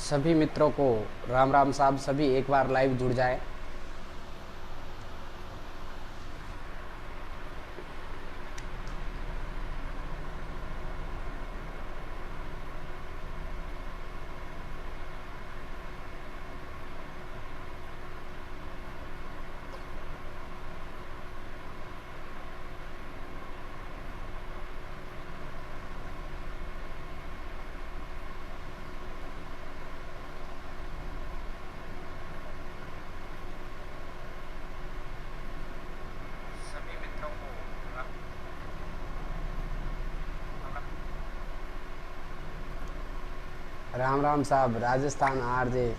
सभी मित्रों को राम राम साहब। सभी एक बार लाइव जुड़ जाए। राम राम साहब। राजस्थान आरजे।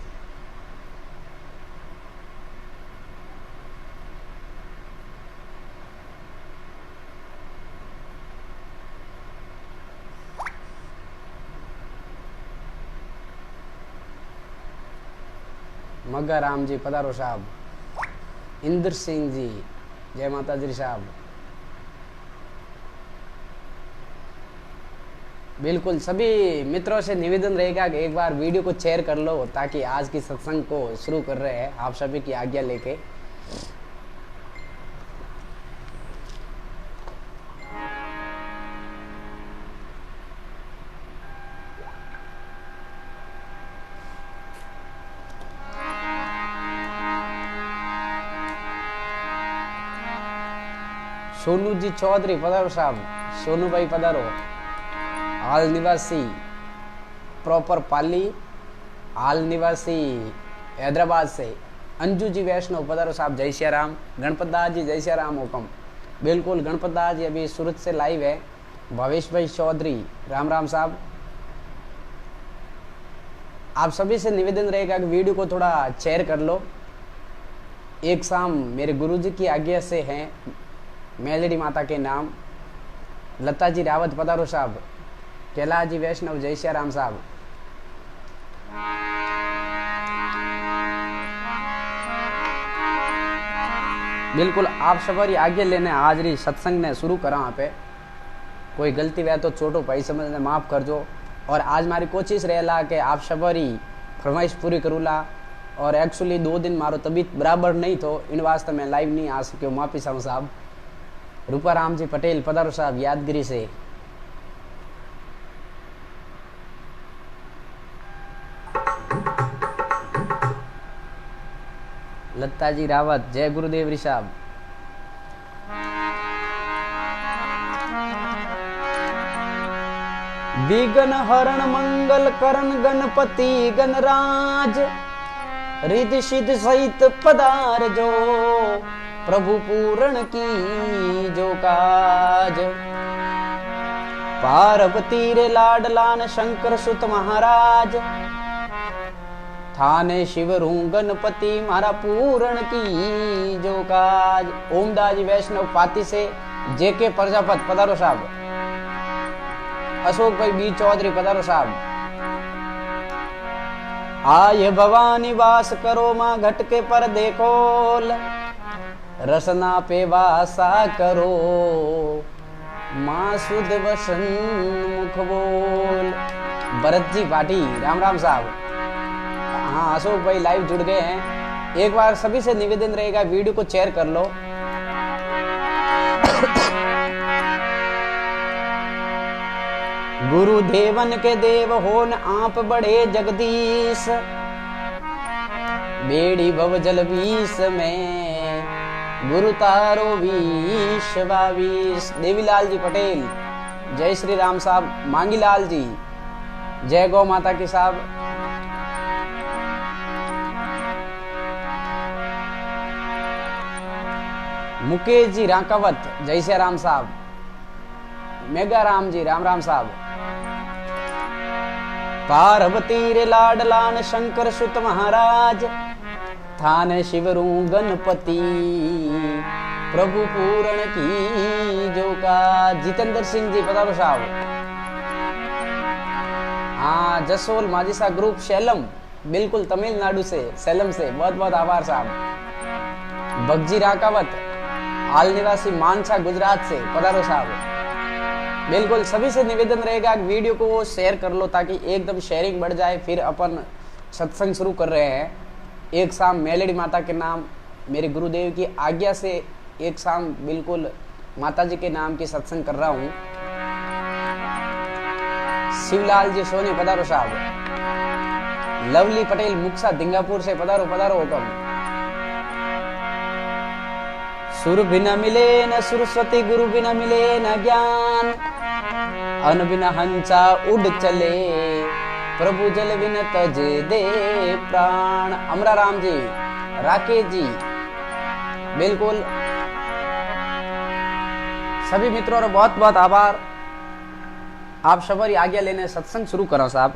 मग्गा राम जी पधारो साहब। इंद्र सिंह जी जय माता जी साहब। बिल्कुल सभी मित्रों से निवेदन रहेगा कि एक बार वीडियो को शेयर कर लो ताकि आज की सत्संग को शुरू कर रहे हैं आप सभी की आज्ञा लेके। सोनू जी चौधरी पधारो साहब। सोनू भाई पधारो। हाल निवासी प्रॉपर पाली, हाल निवासी हैदराबाद से अंजू जी वैष्णव पधारो साहब। जय श्री राम। गणपत दास जी जय श्री राम हुकम। बिल्कुल गणपत दास जी अभी सूरत से लाइव है। भवेश भाई चौधरी राम राम साहब। आप सभी से निवेदन रहेगा कि वीडियो को थोड़ा शेयर कर लो। एक शाम मेरे गुरुजी की आज्ञा से हैं मेलडी माता के नाम। लता जी रावत पधारो साहब। कैलाश जी वैष्णव जय श्री राम साहब। बिल्कुल आप सबरी आगे लेने हाजरी सत्संग ने शुरू करा। यहाँ पे कोई गलती वह तो छोटो भाई समझने माफ कर दो। और आज मारी कोशिश रहेला कि आप सबरी फरमाइश पूरी करूला। और एक्चुअली 2 दिन मारो तबीयत बराबर नहीं तो इन वास्ते मैं लाइव नहीं आ सको, माफी चाहूँ साहब। रूपा राम जी पटेल पधारो साहब यादगिरी से। लता जी रावत जय गुरुदेव ऋ साहब। विघ्न हरण मंगल करण गणपति गणराज। रिद्धि सिद्ध सहित पधार जो प्रभु पूरण की जो काज। पार्वती रे लाडलान शंकर सुत महाराज। थाने शिवरू गणपति मारा पूरण की जो काज। ओमदास जी वैष्णव पाती से जेके प्रजापत पधारो साहब। अशोक भाई बी चौधरी पधारो साहब। आय भवानी वास करो माँ घटके पर देखोल। रसना पे वासा करो माँ सुध वसन मुख बोल। भरत जी पाटी राम राम साहब। हाँ अशोक भाई लाइव जुड़ गए हैं। एक बार सभी से निवेदन रहेगा वीडियो को शेयर कर लो। गुरु देवन के देव होन आप बड़े जगदीश। बेड़ी भव जल बीस में गुरु तारो 20-22। देवीलाल जी पटेल जय श्री राम साहब। मांगीलाल जी जय गौ माता की साहब। मुकेश जी राकावत जय श्री राम साहब। मेगा राम जी राम राम साहब। पार्वती रे लाडलान शंकर सुत महाराज। थाने शिवरू गणपति प्रभु पूरण की जो का। जितेंद्र सिंह जी पधारो साहब। हाँ जसोल माजिसा ग्रुप सेलम, बिल्कुल तमिलनाडु से सेलम से बहुत बहुत आभार साहब। भगजी राकावत हाल निवासी मानसा गुजरात से पधारो साहब। बिल्कुल सभी से निवेदन रहेगा वीडियो को शेयर कर लो ताकि एकदम शेयरिंग बढ़ जाए। फिर अपन सत्संग शुरू कर रहे हैं। एक शाम मेलड़ी माता के नाम, मेरे गुरुदेव की आज्ञा से एक शाम बिल्कुल माता जी के नाम की सत्संग कर रहा हूँ। शिवलाल जी सोनी पधारो साहब, लवली पटेल मुक्सा दिंगापुर से पधारो पधारो हुकम। सुर बिना मिले न सरस्वती, गुरु बिना मिले न ज्ञान, अन बिना हंसा उड़ चले, प्रभु जल बिन तज दे प्राण। अमरा राम जी, राकेश जी, बिल्कुल सभी मित्रों का बहुत बहुत आभार। आप सबरी आज्ञा लेने सत्संग शुरू करो साहब।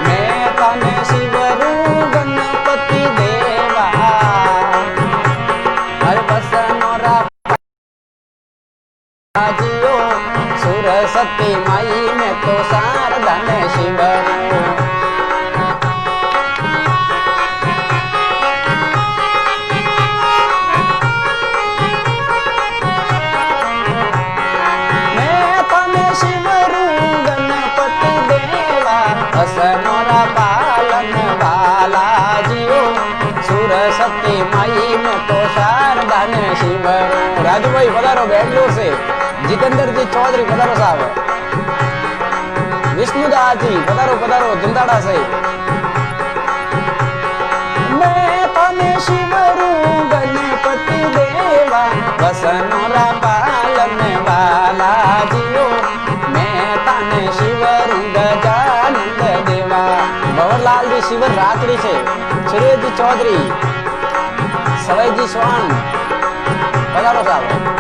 मैं ताने शिवरू गणपति देवा, हर बसनोरा जियो, सरस्वती माई में तो शारदा ने शिवरू। मैं तने शिवरू गणपति देवा, असनोरा पालन वाला जियो, सरस्वती माई में तो शारदा ने शिवरू। राजू भाई पधारो बेंगलोर से, जितेंद्र जी चौधरी पधारो साहब, विष्णुदास जी पधारो पधारो जुंदाड़ा से। मैं तने शिवरू गणपति देवा, वसनोरा पालन वाला जियो, मैं तने शिवरू गजानंद देवा। भंवरलाल जी शिवर रात्रि से, सुरेश जी चौधरी, सवई जी स्वान पधारो साहब।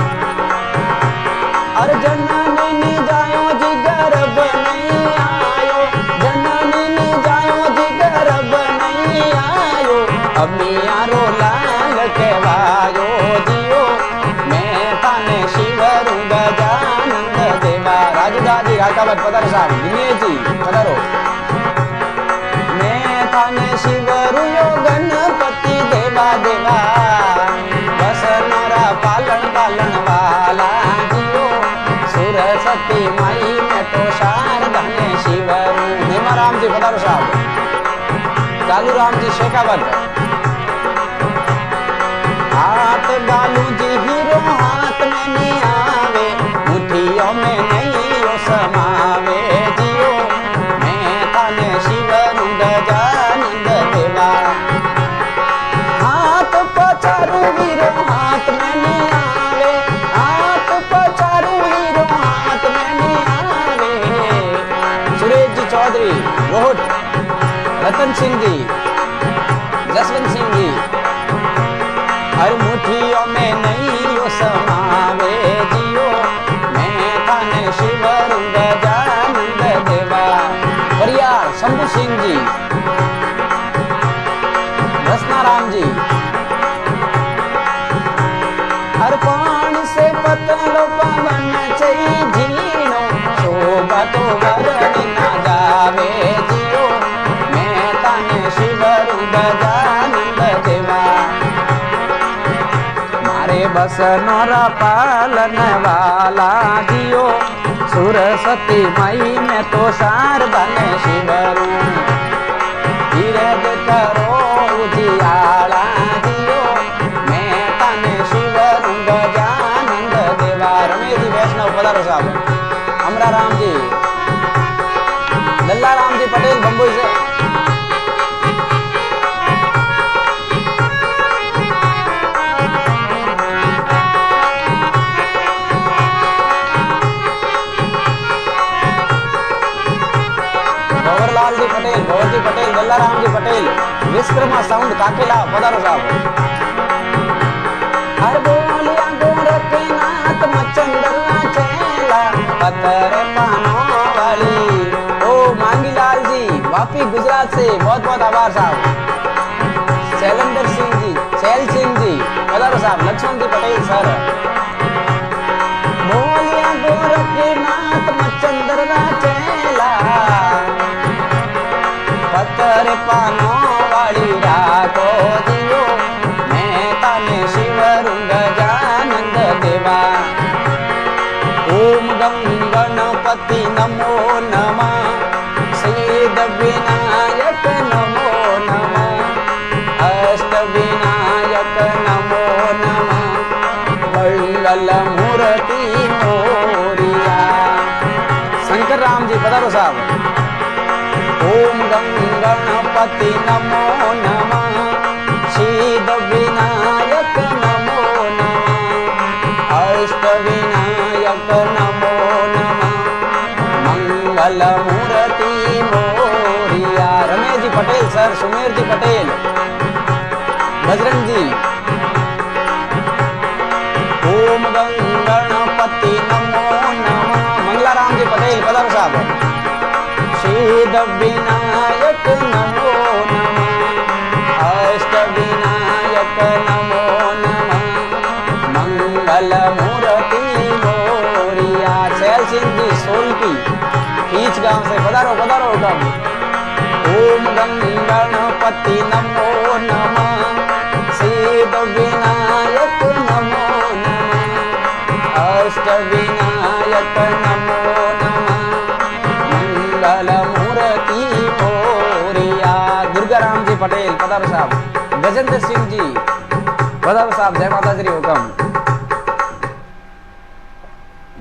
अरे जननी ने जायो जी गर्भ नहीं आयो, जननी ने जायो जी गर्भ नहीं आयो, अमियारो लाल कहवायो जियो, मैं ताने शिवरू गजानंद देवा। राजू दादी राकावत पधारो साहब, दिनेश जी पधारो। मैं ताने शिवरू यो गणपति देवा देवा, वसनोरा पालन पालन वाला जियो, सरस्वती माई में तो शारदा ने शिवरू। नेमा राम जी पधारो साहब, कालू राम जी शेखावत। हाथ बालू जी हीरो हाथ में नहीं आवे, मुठियों में नहीं यो समावे जियो, मैं ताने शिवरू गजानंद देवा। हाथ पचारू हीरो हाथ में नहीं आवे, हाथ पचारू हीरो हाथ में नहीं आवे। सुरेश जी चौधरी रोहट, रतन सिंह जी, जसवंत सिंह जी, हर मुठियों में नहीं यो समावे जियो, मैं ताने शिवरू गजानंद देवा। परियार शंभू सिंह जी, रसना राम जी, हर पान से पतलो पवन चई झीनो, शोभा तो वरन ना जावे जियो, मैं ताने शिवरू गजानंद देवा। मारे बसनोरा पालन वाला जियो, सरस्वती माई में तो शारदा ने शिवरू। धीरज करो उजियाला जियो, मैं ताने शिवरू गजानंद देवा। रमेश जी वैष्णव पधारो साहब, अमरा राम जी, लल्ला राम जी पटेल बम्बई से। भंवरलाल जी पटेल, भंवर जी पटेल, लल्ला राम जी पटेल, विश्वकर्मा साउंड काकेला पधारो साहब। हर बोलिया गोरखनाथ मचंदला चेला, पत्थर पानो वाली। ओ मांगीलाल जी वापी गुजरात से, बहुत बहुत आभार साहब। शैलेंद्र सिंह जी, शैल सिंह जी पधारो साहब। लक्ष्मण जी पटेल सर। बोलिया गोरखनाथ मचंदला चेला, पत्थर पानो वाली राखो जियो, मैं ताने शिवरू गजानंद देवा। ओम गं गणपति नमो नमः, श्री दो साहब। ओम गं गणपति नमो नमः, सिद्ध विनायक नमो नमः, अष्ट विनायक नमो नमः, मंगल मूर्ति मोरिया। रमेश जी पटेल सर, सुमेर जी पटेल, बजरंग जी। ओम गं गणपति नमो नमः, मंगलाराम जी पटेल पधारो साहब। सिद्ध विनायक नमो नमः, अष्ट विनायक नमो नमः, मंगल मूर्ति मोरिया। सैल सिंह जी सोलकी खींच गांव से पधारो पधारो कब। ओम गं गणपति नमो नमः, सिद्ध विनायक नमो नमः, अष्ट विनायक नमो नमः, मंगल मूर्ति मोरिया। दुर्गाराम जी पटेल पधारो साहब। गजेंद्र सिंह जी पधारो साहब। जय माता श्री हुकम।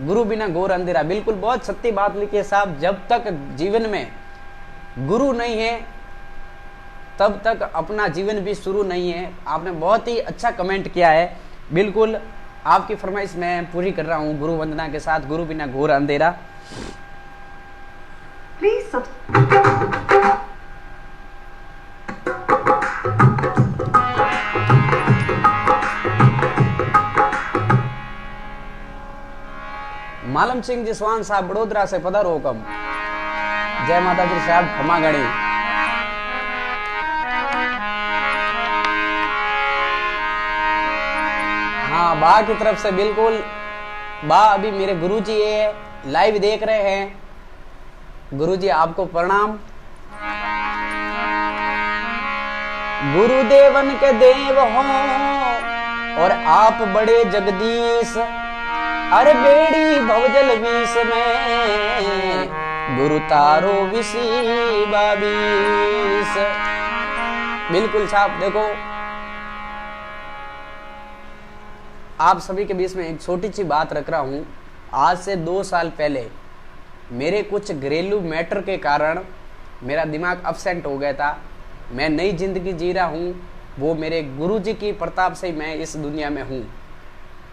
गुरु बिना घोर अंधेरा, बिल्कुल बहुत सत्य बात लिखी है साहब। जब तक जीवन में गुरु नहीं है तब तक अपना जीवन भी शुरू नहीं है। आपने बहुत ही अच्छा कमेंट किया है। बिल्कुल आपकी फरमाइश मैं पूरी कर रहा हूं गुरु वंदना के साथ। गुरु बिना घोर अंधेरा। प्लीज मालम सिंह जी स्वान साहब बड़ोदरा से पधारो हुकम। जय माता दी साहब। खमा गणी। हाँ बा की तरफ से बिल्कुल बा अभी मेरे गुरुजी है, लाइव देख रहे हैं। गुरुजी आपको प्रणाम। गुरुदेवन के देव हो और आप बड़े जगदीश, अरे बेड़ी भवजल विष में गुरु तारो विसी बाबीस। बिल्कुल साहब देखो, आप सभी के बीच में एक छोटी सी बात रख रहा हूं। आज से 2 साल पहले मेरे कुछ घरेलू मैटर के कारण मेरा दिमाग अपसेंट हो गया था। मैं नई जिंदगी जी रहा हूं, वो मेरे गुरुजी की प्रताप से मैं इस दुनिया में हूं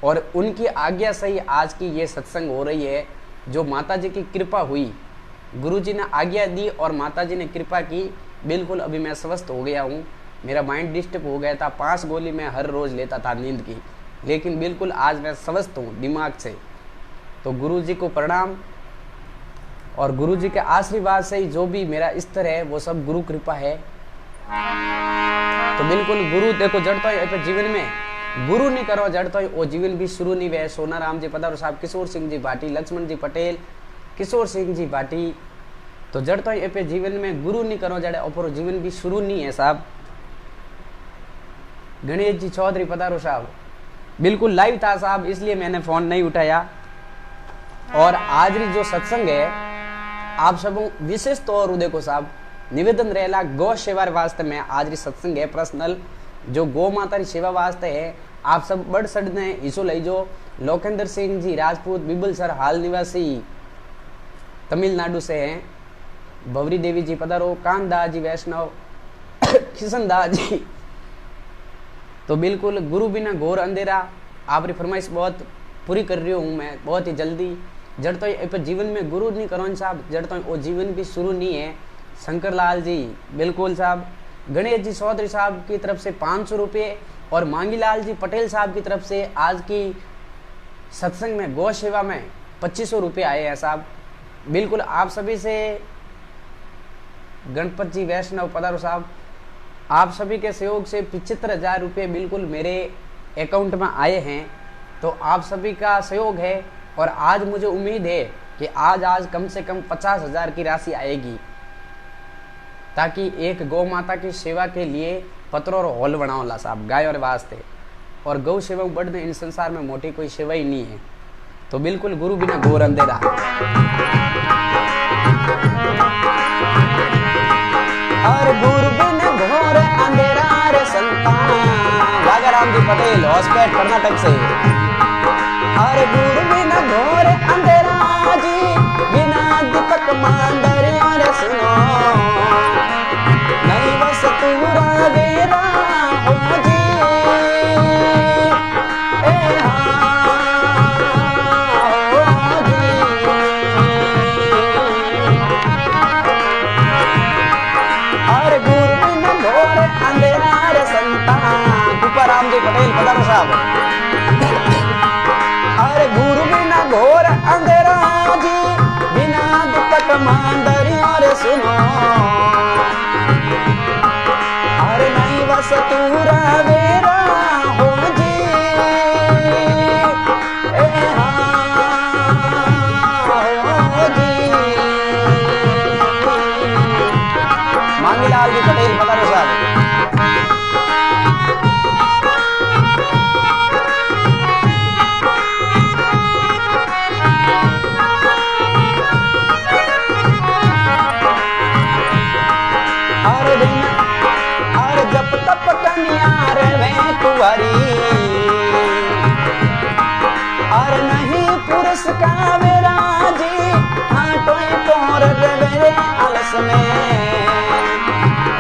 और उनकी आज्ञा से ही आज की ये सत्संग हो रही है। जो माताजी की कृपा हुई, गुरुजी ने आज्ञा दी और माताजी ने कृपा की। बिल्कुल अभी मैं स्वस्थ हो गया हूँ। मेरा माइंड डिस्टर्ब हो गया था। 5 गोली मैं हर रोज लेता था नींद की, लेकिन बिल्कुल आज मैं स्वस्थ हूँ दिमाग से। तो गुरुजी को प्रणाम और गुरुजी के आशीर्वाद से ही जो भी मेरा स्तर है वो सब गुरु कृपा है। तो बिल्कुल गुरु देखो जड़ तो जीवन में गुरु नहीं करो जड़ तो वो जीवन भी शुरू नहीं हुआ। सोना राम जी पधारो साहब। किशोर सिंह जी भाटी, लक्ष्मण जी पटेल, किशोर सिंह जी भाटी। तो जड़ तो ये पे जीवन में गुरु नहीं करो जड़े ऊपर जीवन भी शुरू नहीं है साहब। गणेश जी चौधरी पधारो साहब। बिल्कुल लाइव था साहब, इसलिए मैंने फोन नहीं उठाया। और आज जो सत्संग है आप सब विशेष तौर देखो साहब, निवेदन रहेला गौ सेवा वास्ते में आज सत्संग है पर्सनल। जो गौ माता की सेवा वास्ते है आप सब बड़ सड़ने हिस्सो लीजो। लोकेंद्र सिंह जी राजपूत, बिबल सर हाल निवासी तमिलनाडु से हैं। भवरी देवी जी पधारो। कांदा जी वैष्णव, किशन दास जी। तो बिल्कुल गुरु बिना घोर अंधेरा आपकी फरमाइश बहुत पूरी कर रही हूँ मैं बहुत ही जल्दी। जड़ तो जीवन में गुरु नहीं करो साहब, जड़ तो वो जीवन भी शुरू नहीं है। शंकर लाल जी बिल्कुल साहब। गणेश जी चौधरी साहब की तरफ से 500 रुपये और मांगीलाल जी पटेल साहब की तरफ से आज की सत्संग में गौ सेवा में 2500 रुपये आए हैं साहब। बिल्कुल आप सभी से गणपत जी वैष्णव पधारो साहब। आप सभी के सहयोग से 75,000 रुपये बिल्कुल मेरे अकाउंट में आए हैं। तो आप सभी का सहयोग है और आज मुझे उम्मीद है कि आज कम से कम 50,000 की राशि आएगी, ताकि एक गौ माता की सेवा के लिए पत्रों और हॉल बनाओला साहब गाय और वास्ते। और गौ सेवा बढ़ने इन संसार में मोटी कोई सेवा ही नहीं है। तो बिल्कुल गुरु बिना घोर अंधेरा। और गुरु बिना घोर अंधेरा रे संतान। राजाराम जी पटेल हॉस्पिटल कर्नाटक से। और गुरु बिना घोर अंधेरा जी, बिना दीपक मांडा सुनो, नहीं बस तूरा बेरा हो जी, ए हाँ हो जी। अरे गुरु बिन घोर अंधेरा रे संता, तुकाराम जी पटेल पधारो साहब। अरे गुरु बिना घोर अंधेरा जी, बिना दीपक मांदरिया रे सुनो, अरे नहीं बस तूरा बेरा हो जी, ए हाँ हो जी। मांगीलाल जी पटेल पधारो साहब। और जब तप कन्या रे कुंवारी, और नहीं पुरुष का विराजी, हाटों तोर रे आलस में।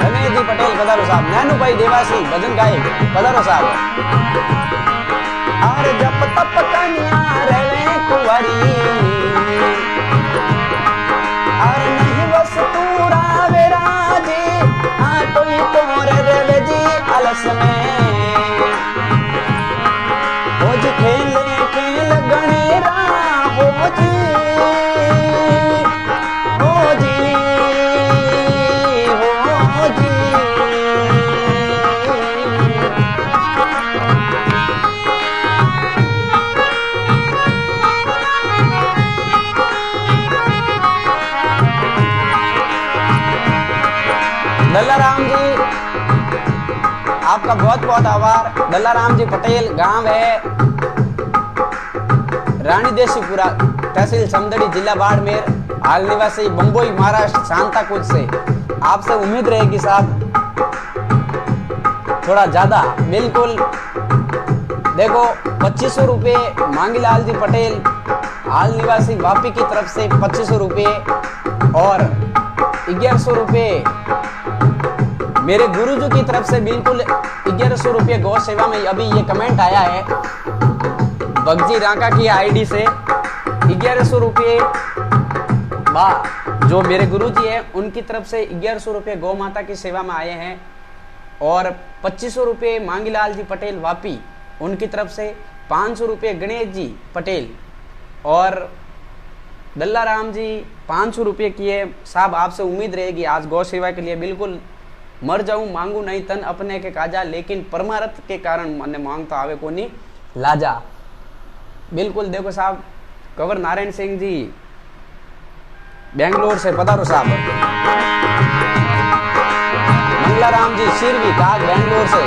रमेश जी पटेल पधारो साहब। नैनू भाई देवासी भजन गायक पधारो साहब। और जब तप कन्या रे कुंवारी, और नहीं बस तूरा विराजी, हाटों तोर रे जी आलस में। हो जी खेले खेल गणेरा हो जी, हो जी हो जी। दल्लाराम जी आपका बहुत बहुत आभार। दल्लाराम जी पटेल, गांव है रानी देशीपुरा, तहसील समदड़ी, जिला बाड़मेर, हाल निवासी बंबई महाराष्ट्र, सांताक्रूज से। आपसे उम्मीद रहेगी साहब थोड़ा ज्यादा, बिल्कुल। देखो 2500 रुपये मांगीलाल जी पटेल, हाल निवासी वापी की तरफ से 2500 रुपये, और 1100 रुपये मेरे गुरुजी की तरफ से, बिल्कुल 1100 रुपये गौ सेवा में। अभी ये कमेंट आया है बगजी रांका की आईडी से, 1100 रुपये जो मेरे गुरुजी है उनकी तरफ से 1100 रुपये गौ माता की सेवा में आए हैं, और 2500 रुपये मांगीलाल जी पटेल वापी उनकी तरफ से, 500 रुपये गणेश जी पटेल, और दल्लाराम जी 500 रुपये किए। साहब आपसे उम्मीद रहेगी आज गौ सेवा के लिए, बिल्कुल मर जाऊं मांगू नहीं तन अपने के काजा, लेकिन परमारथ के कारण मन मांग तो आवे को नहीं लाजा। बिल्कुल देखो साहब, कंवर नारायण सिंह जी बेंगलोर से पधारो साहब। मंगलाराम जी शिरवी काग बेंगलोर से।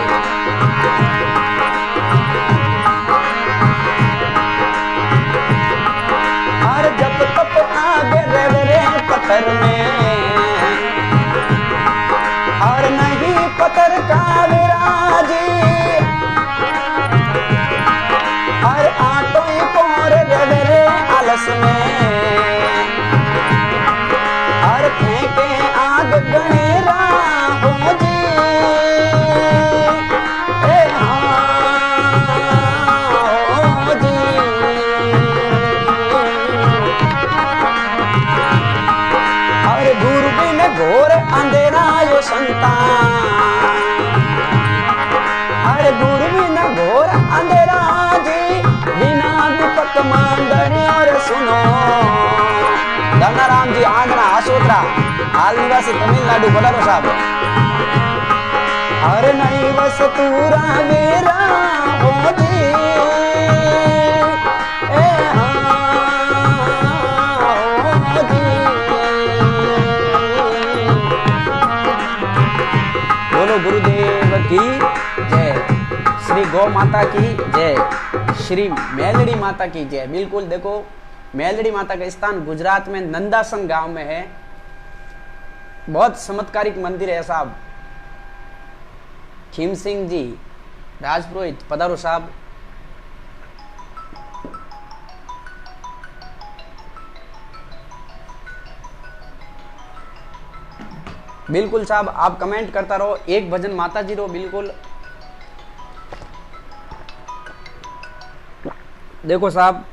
और जब तप आगे रे पत्थर में, और नहीं पत्थर का विराजी, और आटों कोर रे आलस में, और फेंके आग गणेरा हो जी, ए हाँ हो जी। और गुरु बिन घोर अंधेरा यो संता, अरे गुरु बिन घोर अंधेरा जी, बिना दीपक मांदने और सुनो। दल्लाराम जी आंध्रा आसोत्रा, हाल निवासी तमिलनाडु पधारो साहब। अरे नहीं बस तूरा मेरा हो जी, ए हाँ हो जी। बोलो गुरुदेव की जय, श्री गौ माता की जय, श्री मेलड़ी माता की जय। बिल्कुल देखो मेलड़ी माता का स्थान गुजरात में नंदासन गांव में है, बहुत चमत्कारिक मंदिर है साहब। खीम सिंह जी राजपुरोहित पधारो साहब। बिल्कुल साहब, आप कमेंट करता रहो, एक भजन माता जी रो बिल्कुल। देखो साहब,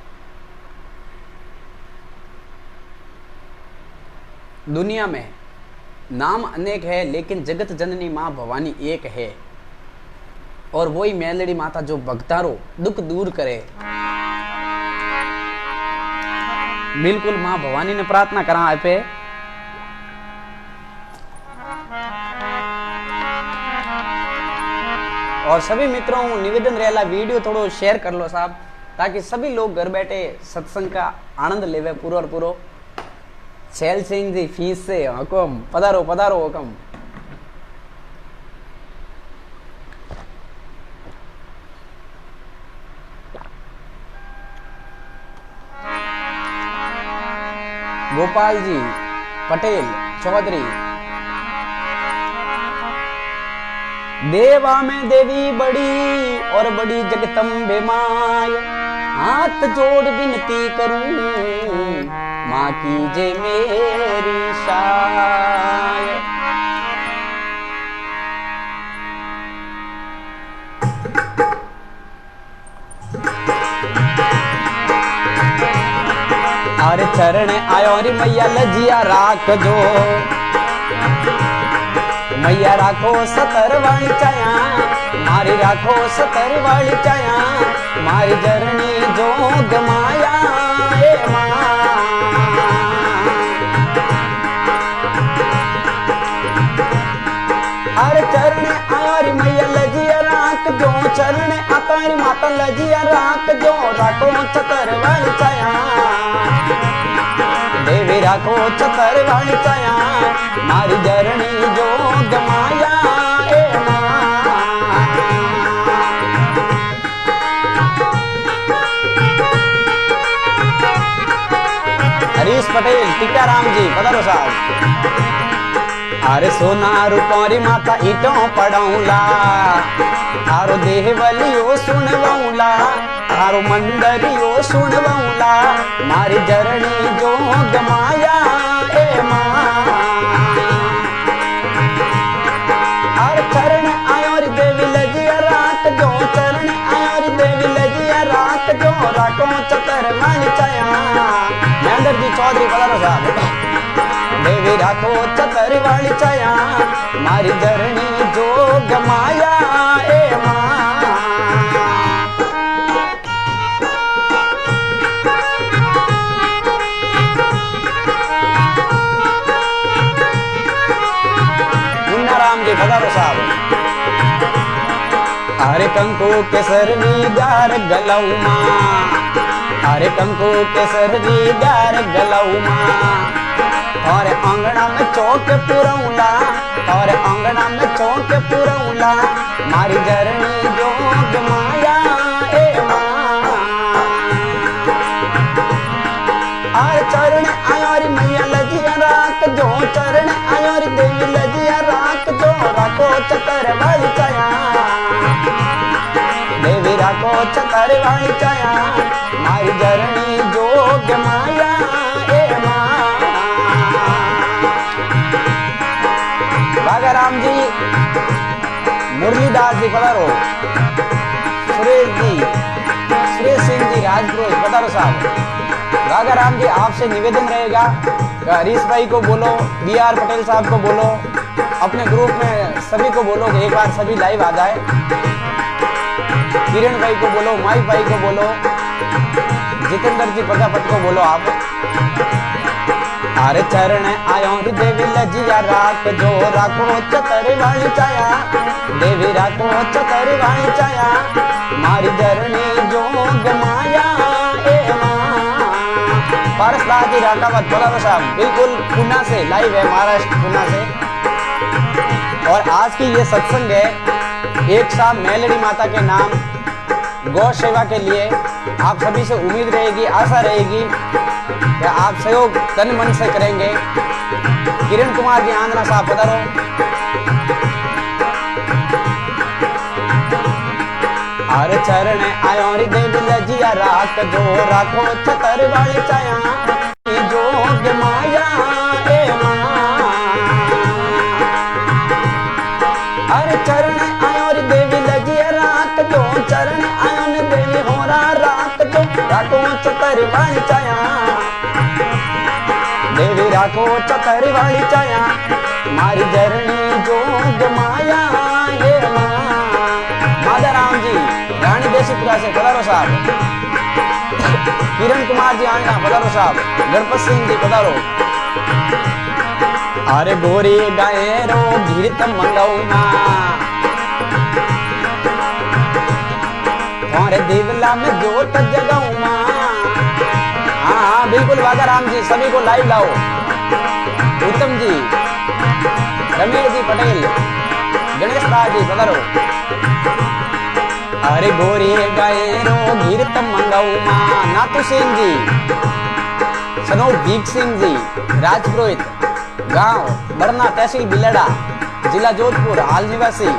दुनिया में नाम अनेक है, लेकिन जगत जननी माँ भवानी एक है, और वही मेलड़ी माता जो भक्तारो दुख दूर करे। बिल्कुल माँ भवानी ने प्रार्थना करा आप पे। और सभी मित्रों निवेदन रहेला, वीडियो थोड़ो शेयर कर लो साहब, ताकि सभी लोग घर बैठे सत्संग का आनंद लेवे पूरो और पूरो। शैल सिंह जी फीस से हुकम, पधारो पधारो हुकम। गोपाल जी पटेल चौधरी, देवा में देवी बड़ी और बड़ी जगदम्बे माय, हाथ जोड़ विनती करूं माँ कीजे मेरी शाय। अरे चरण आयो रे मैया लजिया राख दो, मैया राखो सतर वाली चाया, मारी राखो सतर वाली चाया, मारी जरनी जो गमाया ए माँ। अरे चरण आरी मैया लजिया राख जो, चरण आतारी माता लजिया राख जो, राखो सतर वाली चाया, देवी राखो सतर वाली चाया, मारी जरनी जो गमाया ए माँ। हरीश पटेल टीकाराम जी पधारो साहब। अरे सोना रूपौरी माता ईटों पड़ौला, थारो देहवलियो सुनवौला, थारो मंदरियो सुनवौला, मारी जरनी जो गमाया ए माँ। अरे चरण आयो रे देवी लजिया राख जो, चरण आयो रे देवी लजिया राख जो, राखो चतर वाली चाया। महेंद्र जी चौधरी पधारो साहब। देवी राखो चतर वाली चाया, मारी जरनी जो गमाया ए माँ। मुन्नाराम जी पधारो साहब। अरे कंको केसर गार गलऊ माँ, अरे कंको केसर गार गलऊ माँ, और अंगना में चौक पुरौला, और अंगना में चौक पुरौला, मारी जरनी जो गमाया ए माँ। और चरण आयो रे मैया लजिया राख जो, चरण आयो रे देवी लजिया राख जो, राखो चतर वाली चाया, देवी राखो चतर वाली चाया, मारी जरनी जो गमाया ए माँ। राम जी मुरलीदास जी पधारो, सुरेश जी, सुरेश सिंह जी राजपुरोहित पधारो साहब। रागा राम जी आपसे निवेदन रहेगा, हरीश भाई को बोलो, बी आर पटेल साहब को बोलो, अपने ग्रुप में सभी को बोलो कि एक बार सभी लाइव आ जाए। किरण भाई को बोलो, माई भाई को बोलो, जितेंद्र जी प्रजापति को बोलो आप। अरे चरण आयो रे देवी लजिया राख जो, राखो चतर वाली चाया, देवी राखो चतर वाली चाया, मारी जरनी जो गमाया ए माँ। पारसदास जी राकावत बोला साहब, बिल्कुल पुणे से लाइव है, महाराष्ट्र पुणे से। और आज की ये सत्संग है एक साहब मेलड़ी माता के नाम गौ सेवा के लिए। आप सभी से उम्मीद रहेगी, आशा रहेगी कि आप सहयोग तन मन से करेंगे। किरण कुमार जी आंध्रा साहब पधारो। अरे चरण आयो रे देवी लजिया राख जो, राखो चतर वाली चाया, जो गमाया ए माँ। चतर वाली छाया, देवी राखो चतर वाली छाया, मारी जरनी जोग माया ये माधव राम जी रानी देसीपुरा से पधारो साहब, किरण कुमार जी आंगना पधारो साहब, गणपत सिंह जी पधारो। अरे गोरी गाय रो गीत मंगाऊ और देवला में जोत जगाऊ माँ। हाँ बिल्कुल वादा राम जी, सभी को लाइव लाओ। उत्तम जी, रमेश जी पटेल, गणेश दास जी पधारो। अरे गोरी गाय रो गीत मंगाऊ माँ। नातू सिंह जी, सनो भीख सिंह जी, राजपुरोहित, गांव बरना, तहसील बिलड़ा, जिला जोधपुर, हाल निवासी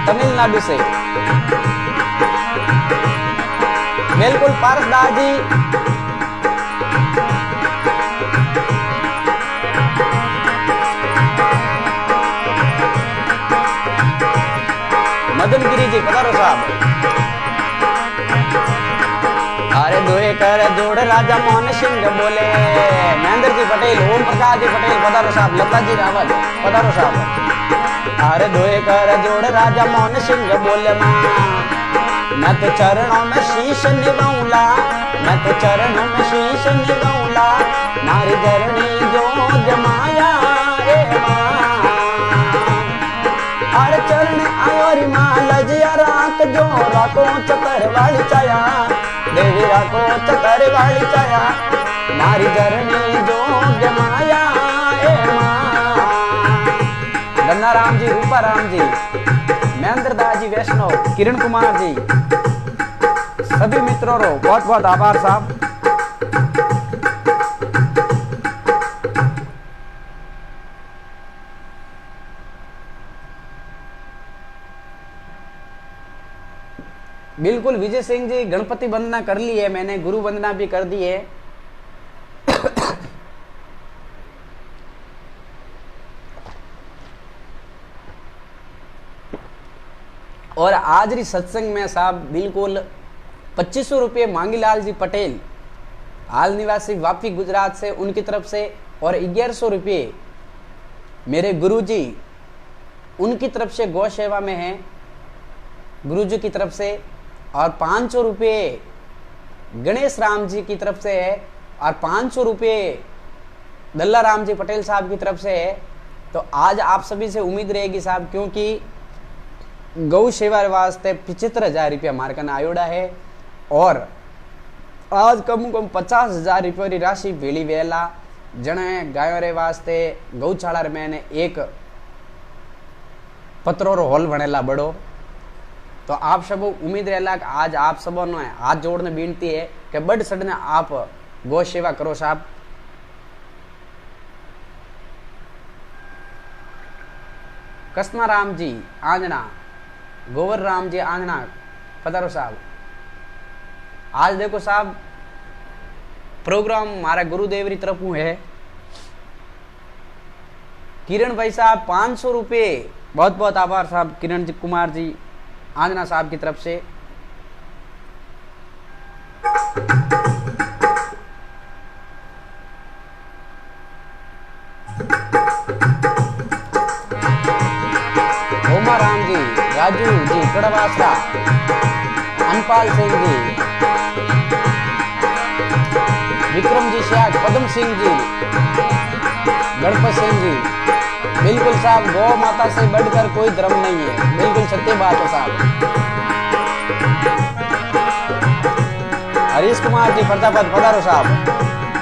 तमिलनाडु से। बिल्कुल पारस दास जी, मदन गिरी जी पधारो साहब। अरे दोए कर जोड़ राजा मोहन सिंह बोले। महेंद्र जी पटेल, ओम प्रकाश जी पटेल पधारो साहब, लता जी रावत पधारो साहब। अरे दोए कर जोड़ राजा मोहन सिंह बोले माँ, मैं तो चरणों में शीश निभाऊंला, मैं तो चरणों में शीश निभाऊंला, मारी धरणी जो जमाया ए माँ। अरे चरण आयो री माँ लजिया राख जो राखो चतर वाली छाया, देवी राखो चतर वाली छाया, मारी धरणी जो जमाया ए माँ। गन्ना राम जी, रूपा राम जी, महेंद्र दास जी वैष्णव, किरण कुमार जी, सभी मित्रों रो बहुत बहुत आभार साहब। बिल्कुल विजय सिंह जी, गणपति वंदना कर ली है मैंने, गुरु वंदना भी कर दी है। और आज री सत्संग में साहब बिल्कुल 2500 रुपये मांगीलाल जी पटेल, हाल निवासी वापी गुजरात से, उनकी तरफ से, और 1100 रुपये मेरे गुरुजी उनकी तरफ से गौ सेवा में है, गुरुजी की तरफ से, और 500 रुपये गणेश राम जी की तरफ से है, और 500 रुपये दल्ला राम जी पटेल साहब की तरफ से है। तो आज आप सभी से उम्मीद रहेगी साहब, क्योंकि गौ सेवा वास्ते 75,000 रुपया मार्कन आयोडा है, और आज कम कम 50,000 रुपये की राशि भेली वेला जने गायों रे वास्ते गौशाला रे मैंने एक पत्रो रो हॉल बनेला बड़ो। तो आप सब उम्मीद रहेला कि आज आप सबों ने हाथ जोड़ने विनती है कि बड़ सड़ने आप गौ सेवा करो साहब। कृष्णा राम जी आंजना, गोवर राम जी आंजना पधारो साहब। आज देखो साहब प्रोग्राम हमारा गुरुदेव की तरफ है। किरण भाई साहब 500 रुपये, बहुत बहुत आभार साहब किरण जी कुमार जी आंजना साहब की तरफ से। ओमा राम जी, राजू जी कड़वासरा, अनपाल सिंह जी, विक्रम जी श्याक, पदम सिंह जी, गणपत सिंह जी। बिल्कुल साहब, गौ माता से बढ़कर कोई धर्म नहीं है, बिल्कुल सत्य बात है साहब। हरीश कुमार जी प्रजापत पधारो साहब।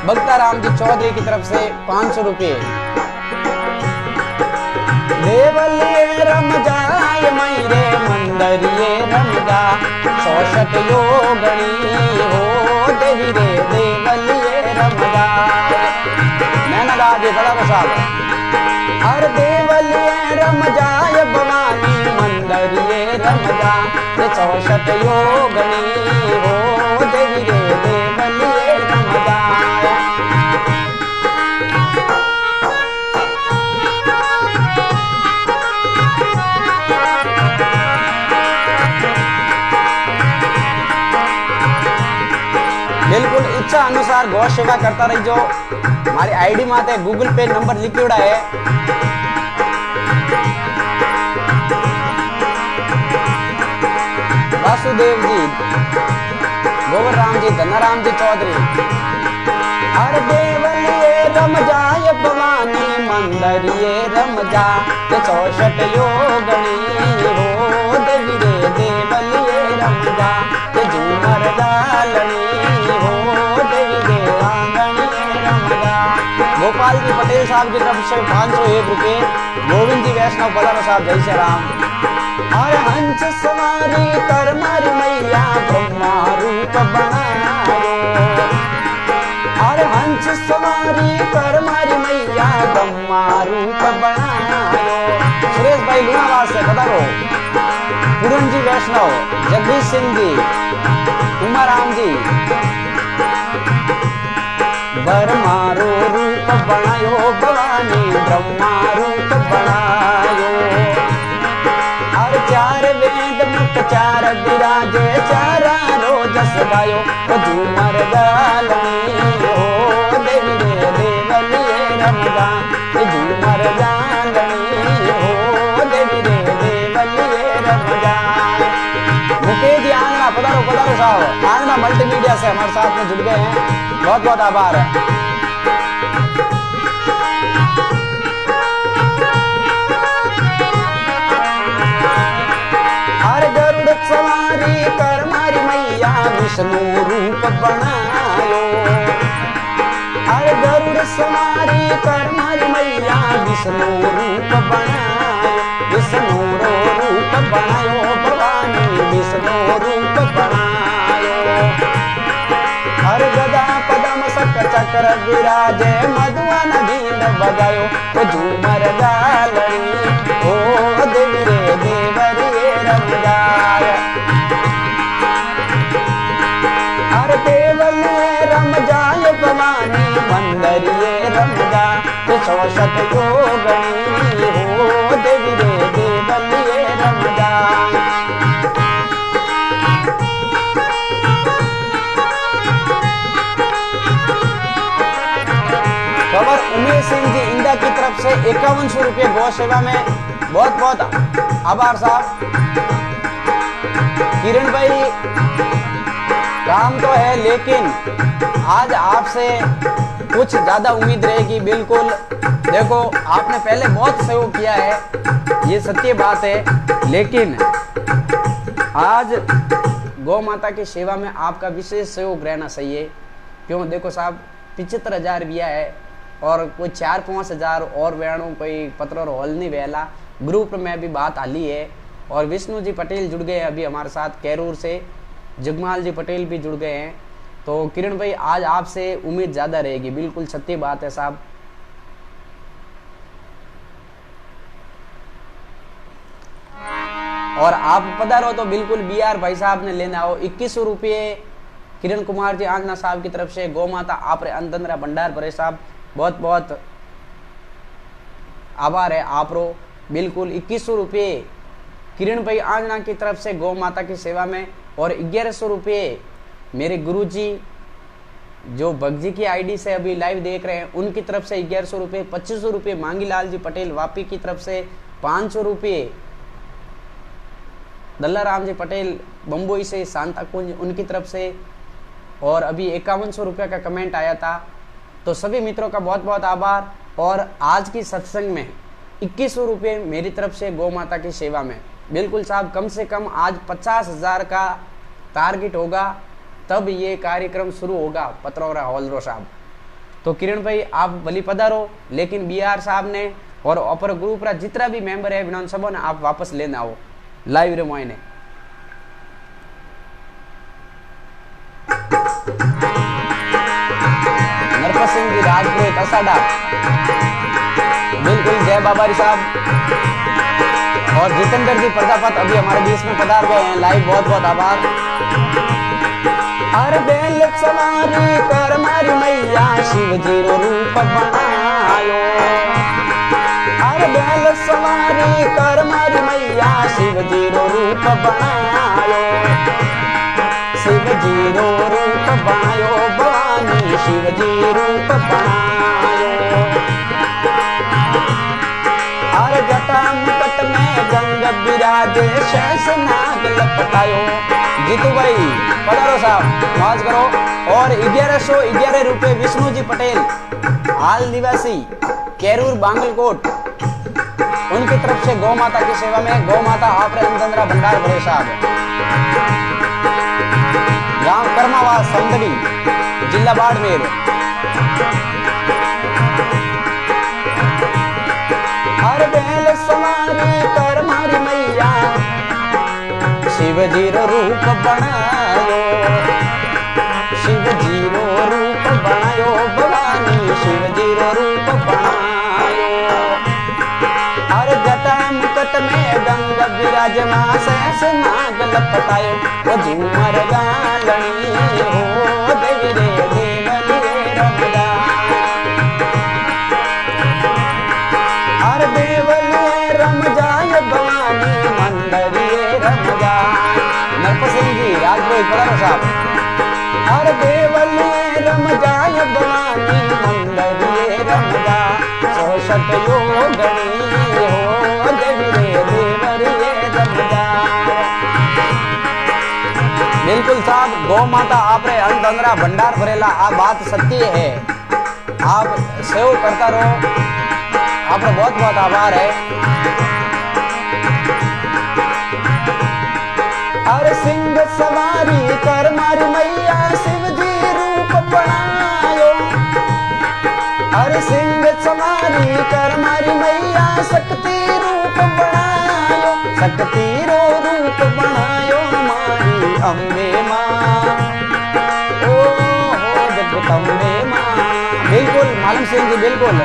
बक्ता राम जी चौधरी की तरफ से 500 रुपये। देवलिए रम जाय मैरे मंदरिए रम जा, शोषक योगणी हो देवी रे देवलिए रम जा। नैना दादी पधारो साहब। हर देवलिए रम जाय भवानी मंदरिए रम जा, शोषक योगणी हो देवी रे देवलिए रम जा। इच्छा अनुसार गौ सेवा करता रही। जो हमारी आईडी माते गूगल पे नंबर लिखा है, वासुदेव जी, गोवर राम जी, धनाराम जी चौधरी। हर देवलिए रम जाय भवानी मंदरिए रम जा, 64 योगणी हो देवी रे देवलिए रम जा, झूमर डालनी हो देवी रे आंगनी रम जा। गोपाल जी पटेल साहब की तरफ से 501 रुपये। गोविंद जी वैष्णव पधारो साहब, जय श्री राम। और हंस सवारी कर मारी मैया ब्रह्मा रूप बनायो, और हंस सवारी कर मारी मैया ब्रह्मा रूप बनायो। सुरेश भाई लूणावास से पधारो। पूरन जी वैष्णव, जगदीश सिंह जी, उमाराम जी। ब्रह्मारो रूप बनायो भवानी ब्रह्मा रूप बनायो, और 4 वेद मुख 4 विराजे, 4 रोज गायो, झूमर डालनी हो देवी रे देवलिए रमगा, झूमर डालनी हो देवी रे देवलिए रमगा। मुकेश जी आंगना पधारो पधारो साहब, आंगना मल्टीमीडिया से हमारे साथ में जुड़ गए हैं, बहुत बहुत आभार है। हर गरुड़ सवारी कर मारी मैया विष्णु रूप बनायो, हर गरुड़ सवारी कर मारी मैया विष्णु रूप बनायो, विष्णु रूप बनायो भवानी विष्णु रूप बनायो। हर गदा पदम सक चक्र विराजे, मधुवन भीड़ बजायो, झूमर डालनी ओ देवी रे देवरिए रमजाय। हर देवलिए रमजाय भवानी मंदरिए रमजा, 64 योगणी हो देवी रे देवलिए रमजा। खबर उमेश सिंह जी इंडिया की तरफ से 5100 रुपये गौ सेवा में, बहुत बहुत आभार साहब। किरण भाई काम तो है, लेकिन आज आपसे कुछ ज्यादा उम्मीद रहेगी। बिल्कुल देखो, आपने पहले बहुत सहयोग किया है, ये सत्य बात है, लेकिन आज गौ माता की सेवा में आपका विशेष सहयोग रहना चाहिए। क्यों देखो साहब, 75,000 दिया है और कोई 4-5 हजार और वेणु कोई पत्र हॉल नहीं वेला। ग्रुप में भी बात आली है, और विष्णु जी पटेल जुड़ गए अभी हमारे साथ कैरूर से, जगमाल जी पटेल भी जुड़ गए हैं। तो किरण भाई आज आपसे उम्मीद ज़्यादा रहेगी, बिल्कुल सत्य बात है साहब। और आप पधारो तो बिल्कुल BR भाई साहब ने लेना हो। 2100 रुपये किरण कुमार जी आंगना साहब की तरफ से। गौ माता आप अंदर भंडार भरे साहब, बहुत बहुत आभार है आप रो। बिल्कुल 2100 रुपये किरण भाई आंजना की तरफ से गौ माता की सेवा में, और 1100 रुपये मेरे गुरुजी जो भगजी की आईडी से अभी लाइव देख रहे हैं उनकी तरफ से 1100 रुपये। 2500 रुपये मांगीलाल जी पटेल वापी की तरफ से। 500 रुपये दल्लाराम जी पटेल बम्बई से शांता कुंज उनकी तरफ से, और अभी 5100 रुपये का कमेंट आया था। तो सभी मित्रों का बहुत बहुत आभार। और आज की सत्संग में 2100 रुपये मेरी तरफ से गौ माता की सेवा में। बिल्कुल साहब, कम से कम आज 50,000 का टारगेट होगा, तब ये कार्यक्रम शुरू होगा पत्रौरा हॉलरो साहब। तो किरण भाई आप भली पधारो, लेकिन BR साहब ने और अपर ग्रुप रा जितना भी मेंबर है विधानसभा ने आप वापस लेना हो लाइव रे मोइने। नरपत सिंह जी राजपुर असाडा, बिल्कुल जय बाबारी साहब। और जितेंद्र जी प्रजापत अभी हमारे बीच में पधार गए हैं लाइव, बहुत बहुत आभार। हर बेल सवारी कर मारी मैया शिव जी रो रूप बनायो, हर बेल सवारी कर मारी मैया शिव जी रो रूप बनायो, शिव जी रो रूप बनायो भवानी भवानी शिव जी रूप बनायो। अरे जटा मुकट में गंग विराजे शेष नाग लपटायो। जीतू भाई पधारो साहब मौज करो। और 1111 रुपए विष्णु जी पटेल हाल निवासी केरूर बांगलकोट, उनकी तरफ से गौ माता की सेवा में गौ माता आपरे अंदंद्रा भंडार भरे साहब, गांव कर्मावास संदड़ी, जिला बाड़मेर। हर बैल सवारी कर मारी मैया शिव जी रो रूप बनायो। शिव जी रो रूप बनायो भवानी शिव जी रो रूप बनायो। हर जटा मुकट में गंग विराजमान शेष नाग लपटायो। वो झूमर गालनी हो देवी रे देवलिए रमदा। हर देवलिए रम जाय भवानी मंदरिए रम जाय। नरपत सिंह जी राजपुर पधारो साहब। हर देवलिए रम जाय भवानी मंदरिए रम जाय। सोषट योगणी हो देवी रे देवरिए रम जाय। बिल्कुल साहब गौ माता आपरे अंदंद्रा भंडार भरेला आ बात सत्य है। आप सेव करता रहो, आपका बहुत बहुत आभार है। हर सिंह सवारी कर मारी मैया शिव जी रूप बनायो। हर सिंह सवारी कर मारी मैया शक्ति रूप बनायो। शक्ति रो रूप बनायो मारी अम्बे माँ, ओ हो जगदम्बे माँ। बिल्कुल मालूम सिंह जी बिल्कुल।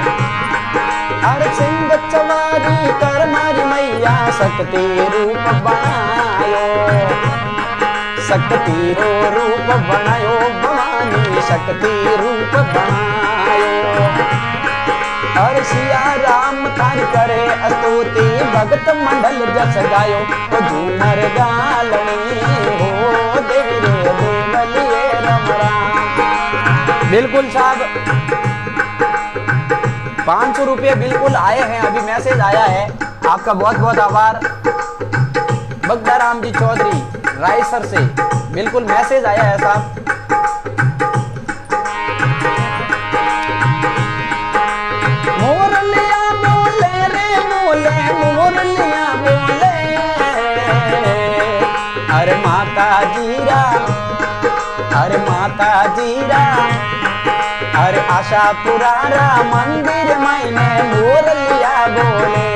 हर सिंह सवारी कर मारी मैया शक्ति रूप बनायो। शक्ति रो रूप बनायो भवानी शक्ति रूप बनायो। हर सिया राम तारी करे स्तुति भगत मंडल जस गायो। तो झूमर गालनी हो देवी रे देवलिए रम राम। बिल्कुल साहब 500 रुपये बिल्कुल आए हैं, अभी मैसेज आया है, आपका बहुत बहुत आभार। बगदाराम जी चौधरी रायसर से बिल्कुल मैसेज आया है साहब। मोरलिया बोले रे बोले मोरलिया बोले। अरे माता जीरा अरे माता जीरा। अरे आशा पुरारा मंदिर मैंने मोरलिया बोले।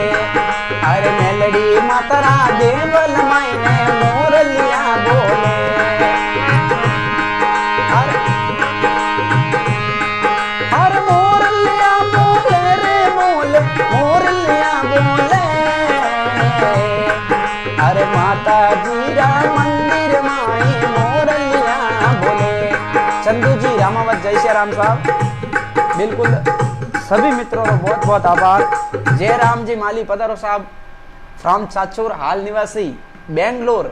अरे मेलडी मातरा देवल मैंने मोरलिया बोले। अरे मोरलिया बोले रे बोले मोरलिया बोले। अरे माता जीरा मंदिर माई मोरलिया बोले। चंदू जी रामावत जय श्री राम साहब बिल्कुल सभी मित्रों को बहुत बहुत आभार। जयराम जी माली पधारो साहब फ्रॉम चाचूर हाल निवासी बेंगलोर।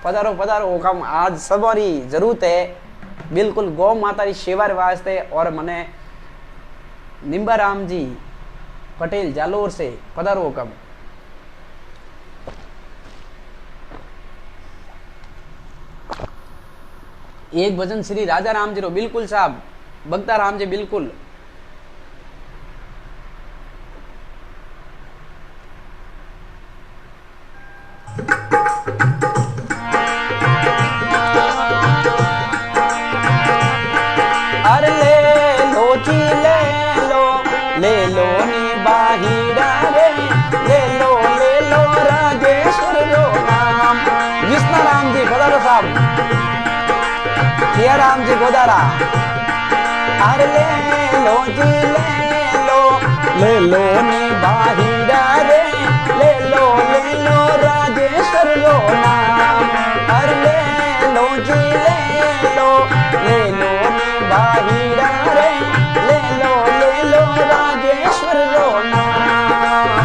पधारो पधारो काम आज सबरी जरूरत है बिल्कुल गौ माता की सेवा वास्ते। और मने निम्बाराम जी पटेल जालोर से पधारो कम। एक भजन श्री राजा राम जी रो बिल्कुल साहब बगता राम जी बिल्कुल। अरे ले लो नी बाहिरा रे ले लो राजेश्वर रो नाम। विष्णु राम जी पधारो साहब। सिया राम जी गोदारा। अरे ले लो नी बाहिरा रे ले लो राजेश्वर रो नाम। अरे ले लो नी बाहिरा रे ले लो राजेश्वर रो नाम।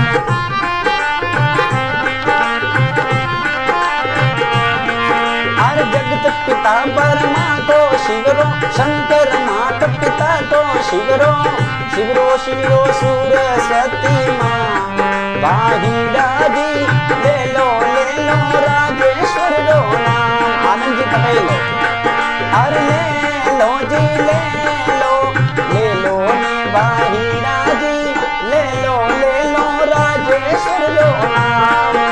अरे जगत पिता पर शंकर मात पिता तो शिवरो शिवरो शिवरो सरस्वती माँ बाहिरा जी ले लो राजेश्वर रो नाम। आनंद जी पटेल अरे ले लो जी ले लो ने बाहिरा जी ले लो राजेश्वर रो नाम।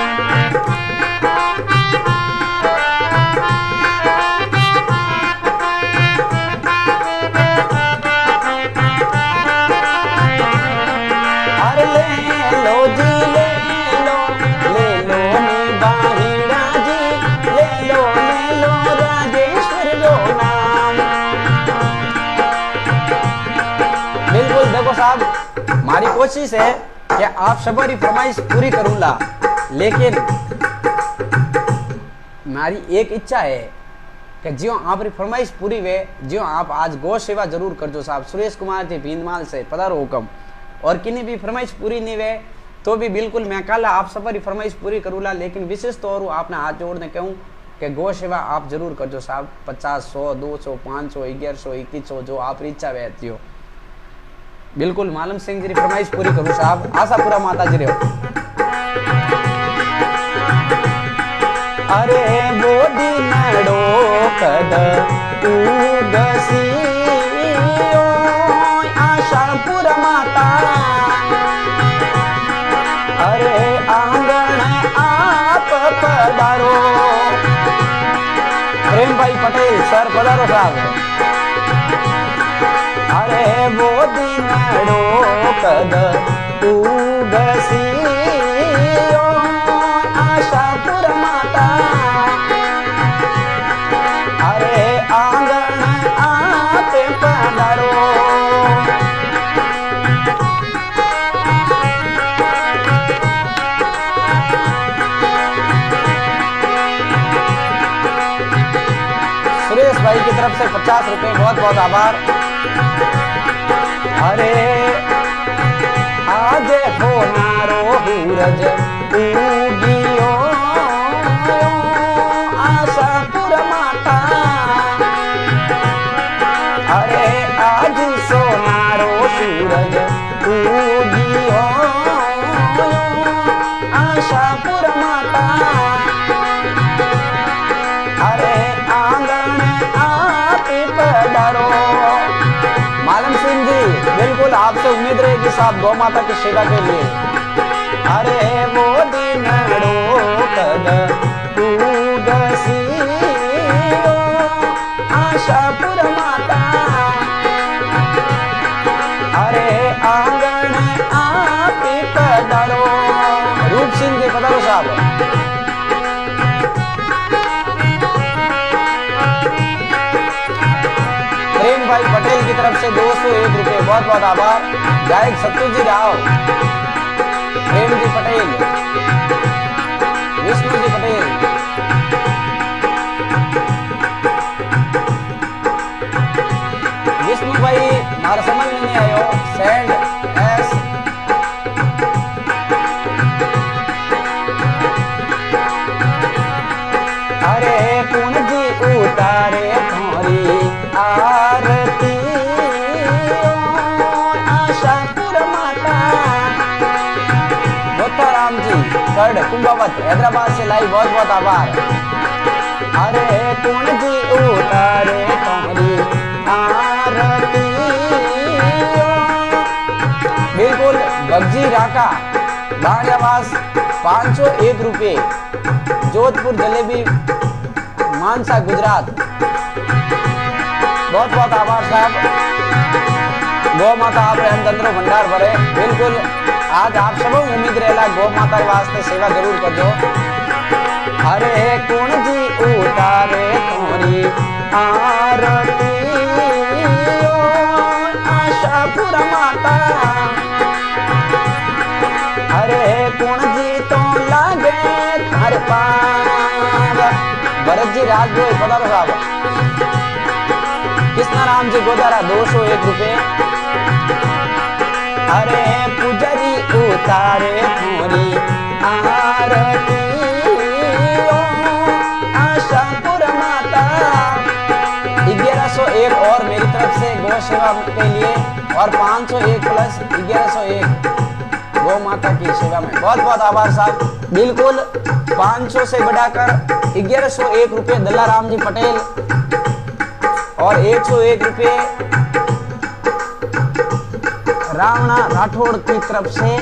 हमारी कोशिश है कि आप सबरी फरमाइश पूरी करूंगा, लेकिन हमारी एक इच्छा है कि जो आप फरमाइश पूरी वे जो आप आज गौ सेवा जरूर कर दो साहब। सुरेश कुमार जी भींदमाल से पधारो हुक्म। और किन्हीं भी फरमाइश पूरी नहीं वे तो भी बिल्कुल मैं कल आप सबरी फरमाइश पूरी करूंगा, लेकिन विशेष तौर आपने हाथ जोड़ने कहूँ कि गौ सेवा आप जरूर कर दो साहब। 50, 100, 200, 500, 1100, 2100 जो आप इच्छा रहती हो बिल्कुल मालम सिंह जी फरमाइश पूरी करूँ साहब। आशापुरा माता जी रहो। अरे वो दिनड़ो कद उगसी आशापुरा माता अरे आंगण आप पधारो। प्रेम भाई पटेल सर पधारो साहब। अरे वो दिनड़ो कद उगसी आशापुर माता अरे आंगन आप पधारो। सुरेश भाई की तरफ से 50 रुपए बहुत बहुत आभार। अरे आज हो नारो सूरज उगियो आशापुर माता अरे आज सोनारो सूरज उगियो आशापुर माता अरे आंगन आप पधारो। मालम सिंह जी बिल्कुल आपसे उम्मीद रहेगी साहब गौ माता की सेवा के लिए। अरे वो दिनड़ो कद उगसी आशापुर माता अरे आंगन आप पधारो। रूप सिंह जी पधारो साहब। प्रेम भाई पटेल की तरफ से 201 रुपए बहुत बहुत आभार। गायक सत्तू जी राव, प्रेम जी पटेल, विष्णु जी पटेल, विष्णु भाई हमारा समझ में नहीं आयो सेंड एस अरे पुन जी उतारे थोरी आरती आशापुर माता। राम जी कड़ कुंभावत हैदराबाद से लाई बहुत बहुत आभार। अरे पुन जी उतारे थोरी आरती बिल्कुल बगजी राका बाणियावास 501 रुपए। जोधपुर जलेबी मानसा गुजरात बहुत बहुत आभार साहब। गौ माता आप तंत्रो भंडार भरे बिल्कुल आज आप सब उम्मीद रहेला गौ माता वास्ते सेवा जरूर कर दो। अरे कौन जी उतारे थोरी आरती आशापुर माता अरे कौन जी तो लागे थारे पार। भरत जी राजभोज पधारो साहब। कृष्णा राम जी गोदारा 201 रुपए। अरे पुजारी उतारे थोरी आरती आशापुर माता 1101 और मेरी सेवा के लिए और 501 प्लस 1101 गौ माता की सेवा में। बहुत बहुत आभार साहब। बिल्कुल 500 से बढ़ाकर 1101 रुपये दल्लाराम जी पटेल और 101 रुपये रावणा राठौड़ की तरफ से।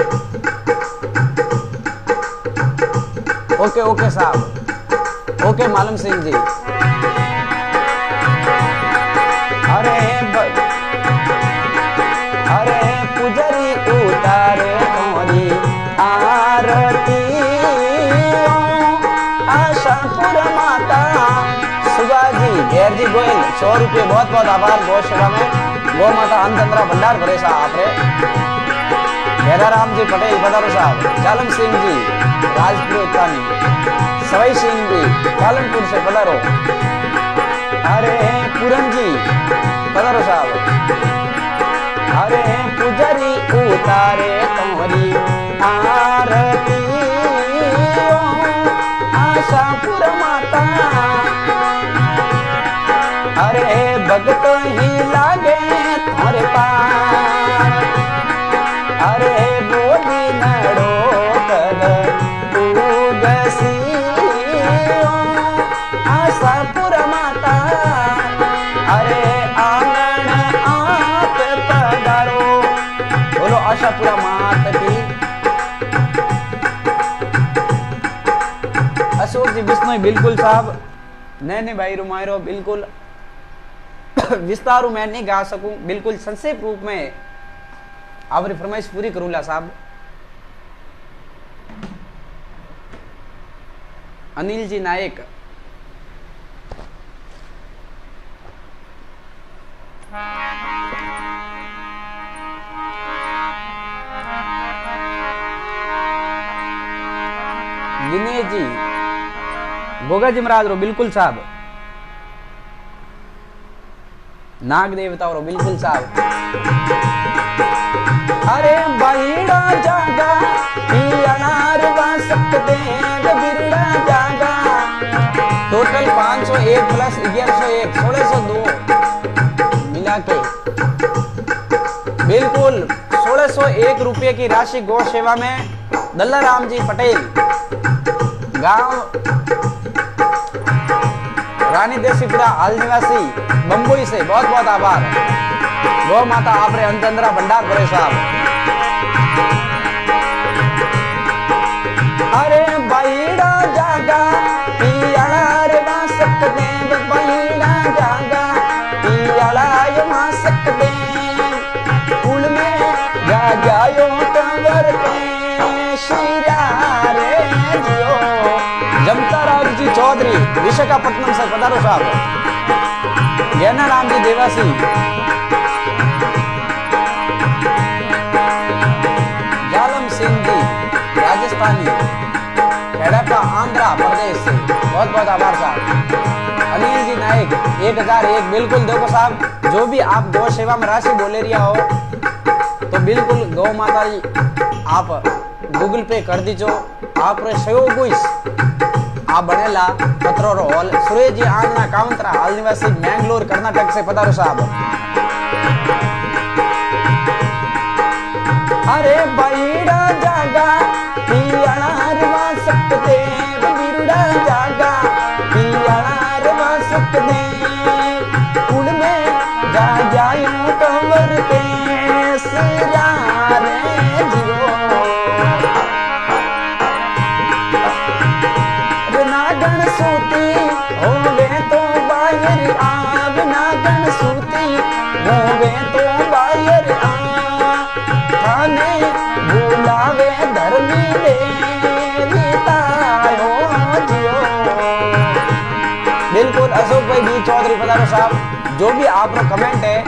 ओके ओके साहब, ओके मालूम सिंह जी। अरे पुजरी उतारे तोरी आरती आशापुर माता। सुगाजी घेर जी गोयल 100 रुपये। बहुत बहुत आभार। गौ सेवा में गौ माता अंतंद्रा भंडार भरे साहब आपरे। घेराराम जी पटेल पधारो साहब। जालम सिंह जी राजपुर उत्तानी। सवाई सिंह जी पालनपुर से पधारो। अरे पूरन जी पधारो साहब। अरे पुजरी उतारे तोरी आरती आशापुर माता। अरे भगत ही लागे थारे पार। अरे बोली नड़ो कर उगसी आशापुर माता। अरे आंगन आप पधारो। बोलो आशापुरा माता की। अशोक जी बिश्नोई बिल्कुल साहब। नैने भाई रुमायरो बिल्कुल विस्तारू मैं नहीं गा सकूं, बिल्कुल संक्षेप रूप में आपकी फरमाइश पूरी करूंगा साहब। अनिल जी नायक। दिनेश जी गोगा जी महाराज रो बिल्कुल साहब। नाग देवता रो बिल्कुल साहब। अरे बहिड़ा जागा अनार सकते बिरड़ा जागा। टोटल 501 प्लस 1101 1602 मिला के बिल्कुल 1601 रुपये की राशि गौ सेवा में दल्लाराम जी पटेल, गांव रानी देसीपुरा, हाल निवासी बम्बई से। बहुत बहुत आभार। गौ माता आपरे अंतंद्रा भंडार भरे साहब। अरे बहिड़ा जागा पियालार वासक देव। बहिड़ा जागा पियालाय वासक देव। कुल में जा जायो कंवर के शिरारे जियो। जमता राव जी चौधरी विशाखापट्टनम से पधारो साहब। जैना राम जी देवासी। जालम सिंह जी राजस्थानी खेड़ापा आंध्र प्रदेश से। बहुत बहुत आभार साहब। अनिल जी नायक 1001 बिल्कुल। देखो साहब जो भी आप गौ सेवा में राशि बोले रिया हो तो बिल्कुल गौ माता जी आप गूगल पे कर दीजो। आप आप बनेला पत्रो हॉल सुरेश जी आंगना कावंतरा, हाल निवासी मैंगलोर कर्नाटक से पधारो साहब। अरे बहिड़ा जागा पियालार वासक देव। बिरड़ा जागा पियालार वासक देव। कुल में जा जायो कंवर के सिरारे जियो। नागन सूती होवे तो बाहर आव। नागन सूती होवे तो बाहर आ। थाने बुलावे धर्मी देवतायो जियो। बिल्कुल अशोक भाई बी चौधरी पधारो साहब। जो भी आपका कमेंट है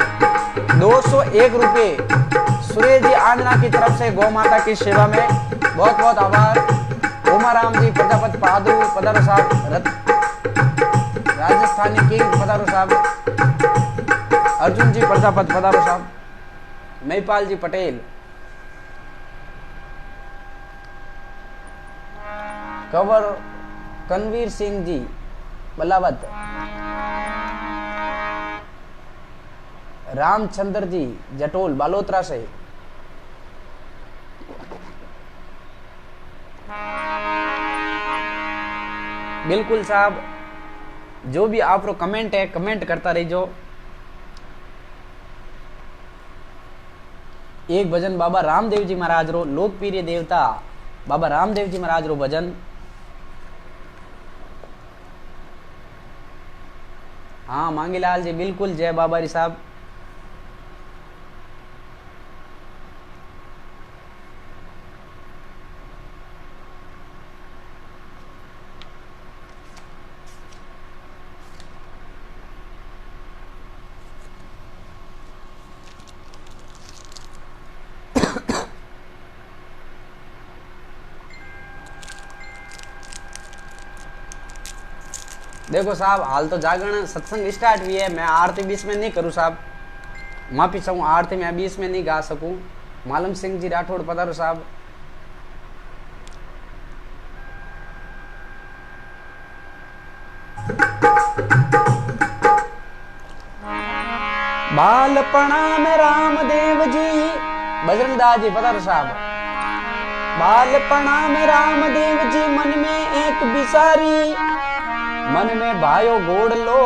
201 रुपये सुरेश जी आंजना की तरफ से गौ माता की सेवा में। बहुत बहुत आभार। उमाराम जी प्रजापति पादू पधारो साहब। राजस्थानी किंग पधारो साहब। अर्जुन जी प्रजापति पधारो साहब। महिपाल जी पटेल। कंवर कनवीर सिंह जी बलावत। रामचंद्र जी जटोल बालोतरा से। बिल्कुल साहब, जो भी आप रो कमेंट है कमेंट करता रहिजो। एक भजन बाबा रामदेव जी महाराज रो, लोकप्रिय देवता बाबा रामदेव जी महाराज रो भजन। हाँ मांगीलाल जी बिल्कुल, जय बाबा री साहब। देखो साहब, हाल तो जागरण सत्संग स्टार्ट हुई है, मैं आरती बीच में नहीं करूँ साहब, माफी चाहूँ, आरती मैं बीच में नहीं गा सकूँ। मालम सिंह जी राठौड़ पधारो साहब। बालपणा में रामदेव जी, बजरंगदास जी पधारो साहब। बालपणा में रामदेव जी मन में एक बिसारी, मन में भायो गोड़ लो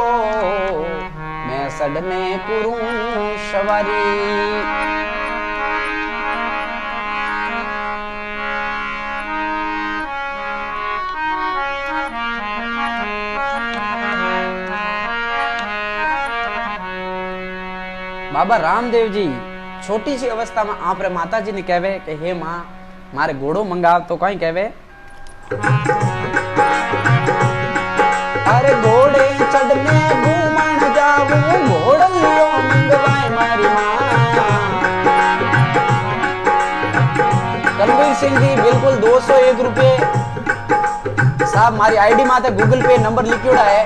मैं सडने करूं सवारी। बाबा रामदेव जी छोटी सी अवस्था में आप रे माता जी ने कहवे कि हे मां मारे घोड़ो मंगाव, तो कहीं कहवे अरे घोड़े चढ़ने घूमन जाऊं, घोड़लियो मंगवाए मारी मां। कलवीर सिंह जी बिल्कुल 201 रुपए साहब, मारी आईडी माते गूगल पे नंबर लिखियोड़ा है।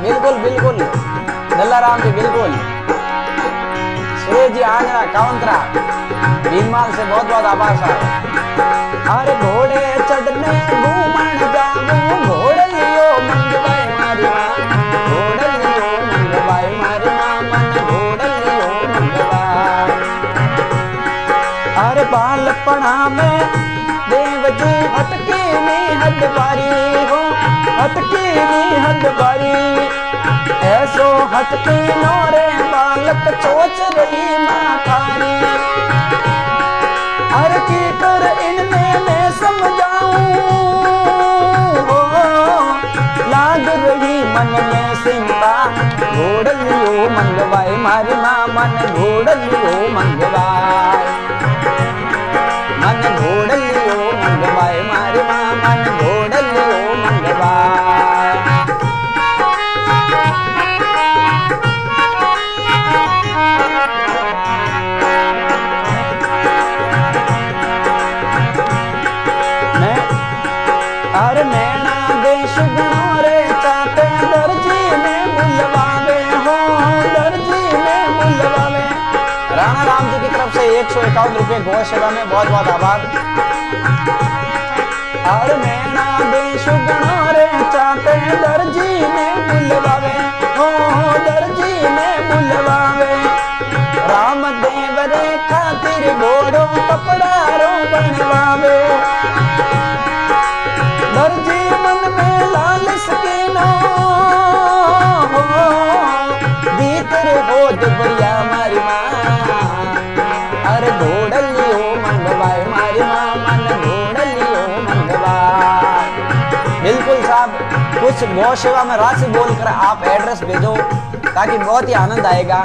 बिल्कुल बिल्कुल दल्लाराम जी बिल्कुल। सुरेश जी आंजरा काउंतरा भीमाल से बहुत बहुत आभार साहब। अरे घोड़े चढ़ने घूमन जाऊं, घोड़लियो मंगवाए मारी मां, घोड़लियो मंगवाए मारी मां, मन घोड़लियो मंगवाए। अरे बालपणा में देव जी हटके में हद बारी हो, हटके में हद बारी, ऐसो हटके नौरे बालक सोच रही मां थारी। अरे की कर इनने मैं समझाऊं, लाग रही मन में चिंता, घोड़लियो मंगवाए मारी मां, मन घोड़लियो मंगवाए, मन घोड़लियो मंगवाए मारी मां, मन घोड़लियो मंगवाए। अरे नैना देश रे चाहते दर्जी में बुलवावे हो, दर्जी में बुलवावे। राणा राम जी की तरफ से 151 रुपए गौ सेवा में बहुत बहुत आभार। अरे नैना देश रे चाहते दर्जी में बुलवावे हो, दर्जी में बुलवावे। रामदेव रे खातिर घोड़ो कपड़ा रो बनवावे, दर्जी मन में लालच के नो भीतर हो बढ़िया मारी मां। अरे घोड़लियो मंगवाए मारी मां, मन घोड़लियो मंगवाए। बिल्कुल साहब, कुछ गौ सेवा में राशि बोलकर आप एड्रेस भेजो ताकि बहुत ही आनंद आएगा।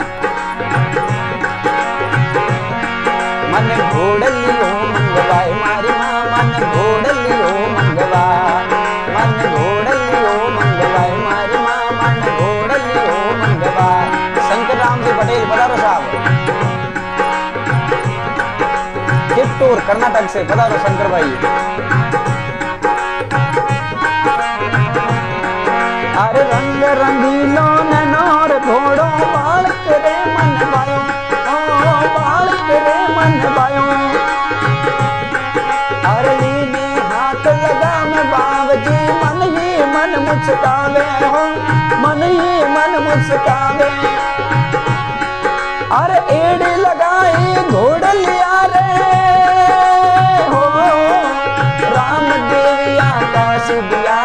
मन घोड़लियो मंगवाए मारी मां, मन घोड़लियो मंगवाए, मन घोड़लियो मंगवाए मारी मां, मन घोड़लियो मंगवाए। शंकर राम जी पटेल पधारो साहब। कित्तूर कर्नाटक से पधारो शंकर भाई। अरे रंग रंगीलो ननौर घोड़ो बालक रे मन भायो, बालक रे मन भायो। अरली में हाथ लगा मैं बावजी, मन ही मन मुस्कावे हो, मुस्कावे। अरे एड़ी लगाई घोड़ लिया रे हो, राम देविया का सुदिया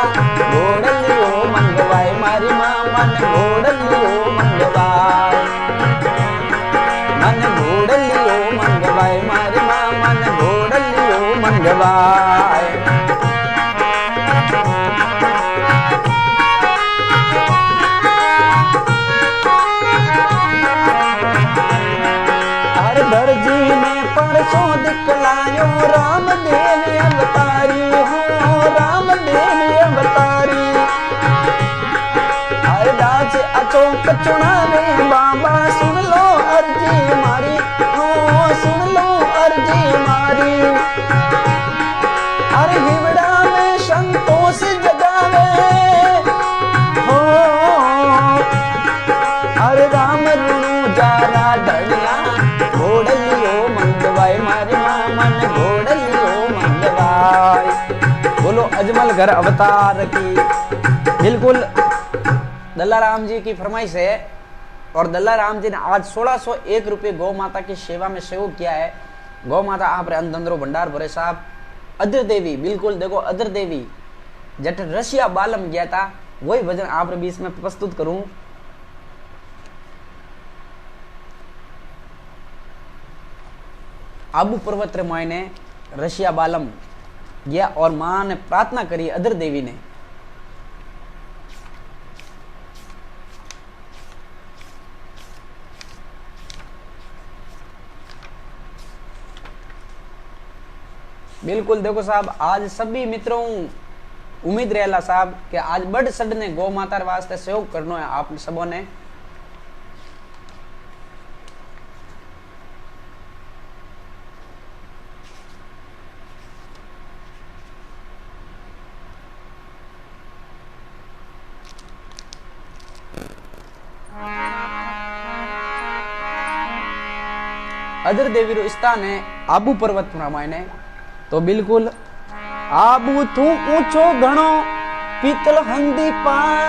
घोड़ लियो मंगवाए, मारी माँ मन घोड़ लियो मंगवाए, मन घोड़ लियो मंगवाए, मारी माँ मन घोड़ लियो मंगवाए। दर्जी ने परसों दिखलायो राम देव अवतारी हो, राम देव अवतारी। हर दास अचोक चुनावे बाबा सुन लो अर्जी मारी हो, सुन लो अर्जी मारी। अरे हिवड़ा में संतोष जगावे हो, अरे राम ऋणु जारा धनिया घोड़ लियो मंगवाए, मारी माँ मन घोड़ लियो मंगवाए। बोलो अजमल घर अवतार की। बिल्कुल दल्ला राम जी की फरमाइश है और दल्ला राम जी ने आज 1601 रुपये गौ माता की सेवा में सहयोग किया है। गौ माता आप अंदरो भंडार भरे साहब। अदर देवी, बिल्कुल देखो अदर देवी जट रशिया बालम गया था, वही भजन आप बीच में प्रस्तुत करूं। आबू पर्वत रे मायने रशिया बालम गया और मां ने प्रार्थना करी अदर देवी ने। बिल्कुल देखो साहब आज सभी मित्रों उम्मीद रहेला साहब कि आज बड़ सडने गौ माता वास्ते सहयोग करनो है आप सबों ने। अदर देवी रो स्थान है आबू पर्वत मायने। तो बिल्कुल आबू थू ऊंचो घणो पीतल हंदी पाल,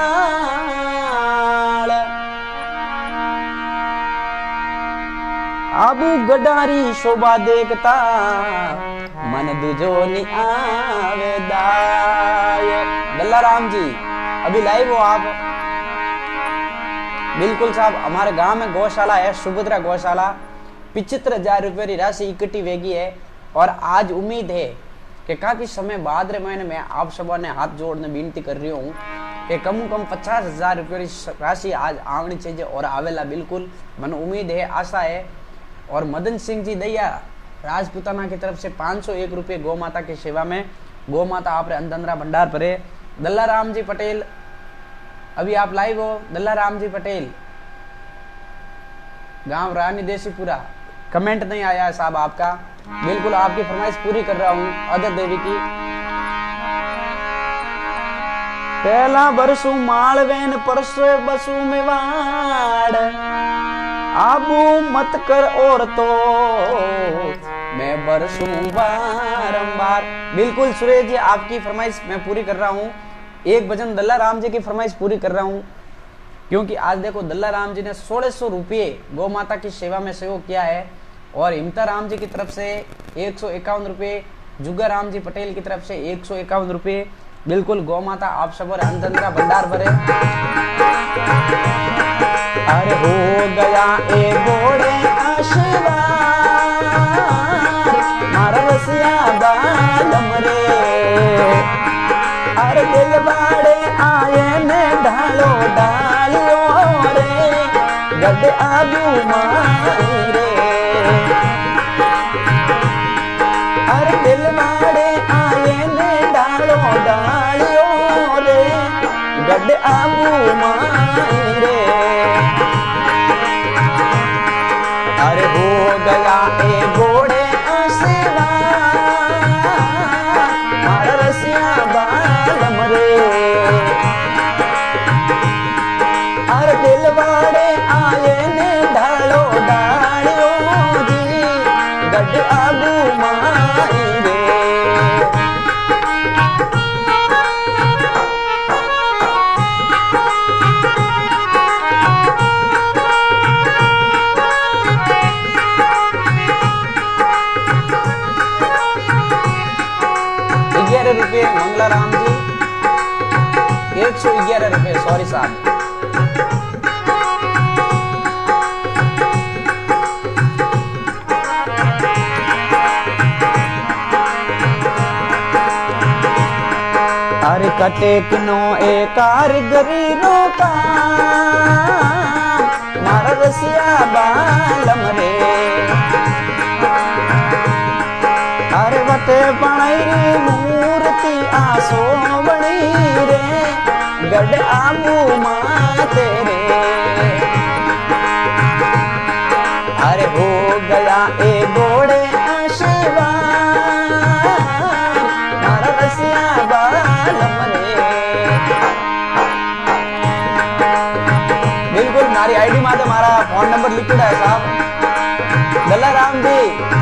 आबू गडारी शोभा देखता मन दुजो नि आवे दाय। दल्ला राम जी अभी लाइव हो आप? बिल्कुल साहब हमारे गांव में गौशाला है सुभद्रा गौशाला, 75,000 रुपये की राशि इकट्ठी वेगी है और आज उम्मीद है कि काफी समय बाद रे महीने में आप सबों ने हाथ जोड़ने विनती कर रही हूँ कि कम 50,000 रुपये की राशि आज आनी चाहिए और आवेला। बिल्कुल मन उम्मीद है, आशा है। और मदन सिंह जी दैया राजपुताना की तरफ से 501 रुपये गौ माता की सेवा में। गौ माता आप अंदंद्रा भंडार परे। दल्ला राम जी पटेल अभी आप लाइव हो? दल्ला राम जी पटेल गांव रानी देसीपुरा, कमेंट नहीं आया है साहब आपका। बिल्कुल आपकी फरमाइश पूरी कर रहा हूं अदर देवी की। पहला बरसू मालवेन परसों बसू मेवाड़, आबू मत कर और तो मैं बरसू बारंबार। बिल्कुल सुरेश जी आपकी फरमाइश मैं पूरी कर रहा हूं। एक भजन दल्ला राम जी की फरमाइश पूरी कर रहा हूं क्योंकि आज देखो दल्ला राम जी ने 1600 रुपये गौ माता की सेवा में सहयोग किया है और हिमता राम जी की तरफ से 151 रुपये, जुग्गा राम जी पटेल की तरफ से 151 रुपये। बिल्कुल गौ माता आप सब और अंदंद्रा भंडार भरे। अरे हो गया ए घोड़े आशीर्वाद मारा रसिया बालम रे, अरे दिल बाड़े आए ने ढालो डालियो रे, गड आबू माई रे। अरे दिल बाड़े आए ने ढालो डालियो रे, गड आबू माई रे। अरे हो गया ए घोड़े आशीर्वाद मारा रसिया बालम रे, अरे दिल बाड़े आए ने ढालो डालियो जी, गड आबू माई रे। टेकनो ए कारीगरी नो काम मारा रसिया बालम रे अरे वटे बनाई मूर्ति आसो बनी रे गड आबू माँ तेरे अरे हो गया ए घोड़े आशीर्वाद मारा रसिया बालम रे बिल्कुल मारी आईडी माते मारा फोन नंबर लिखा है साहब दल्ला राम जी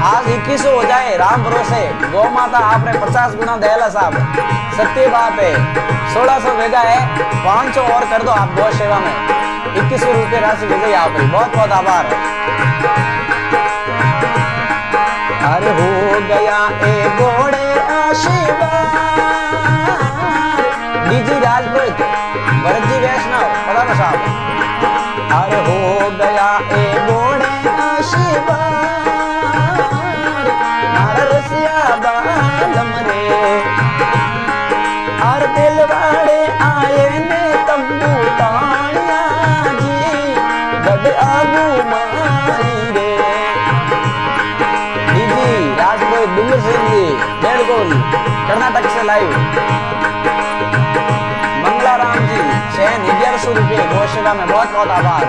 आज 21 हो जाए राम भरोसे गौ माता आपने 50 गुना दयाला साहब सत्य बात है 1600 भेजा है 500 और कर दो आप गौ सेवा में 2100 रुपये राशि भेजी आप बहुत बहुत आभार अरे हो गया ए घोड़े आशीर्वाद डीजी राजपूत भरत जी वैष्णव पता ना साहब अरे हो गया ए घोड़े आशीर्वाद मारा रसिया बालम रे और दिलवाड़े आए ने तंबू तानिया जी गड आबू माई रे दीदी राजपूत दुल्लू सिंह जी बेड़गोल कर्नाटक से लाइव मंगला राम जी 1100 रुपये गौ सेवा में बहुत बहुत आभार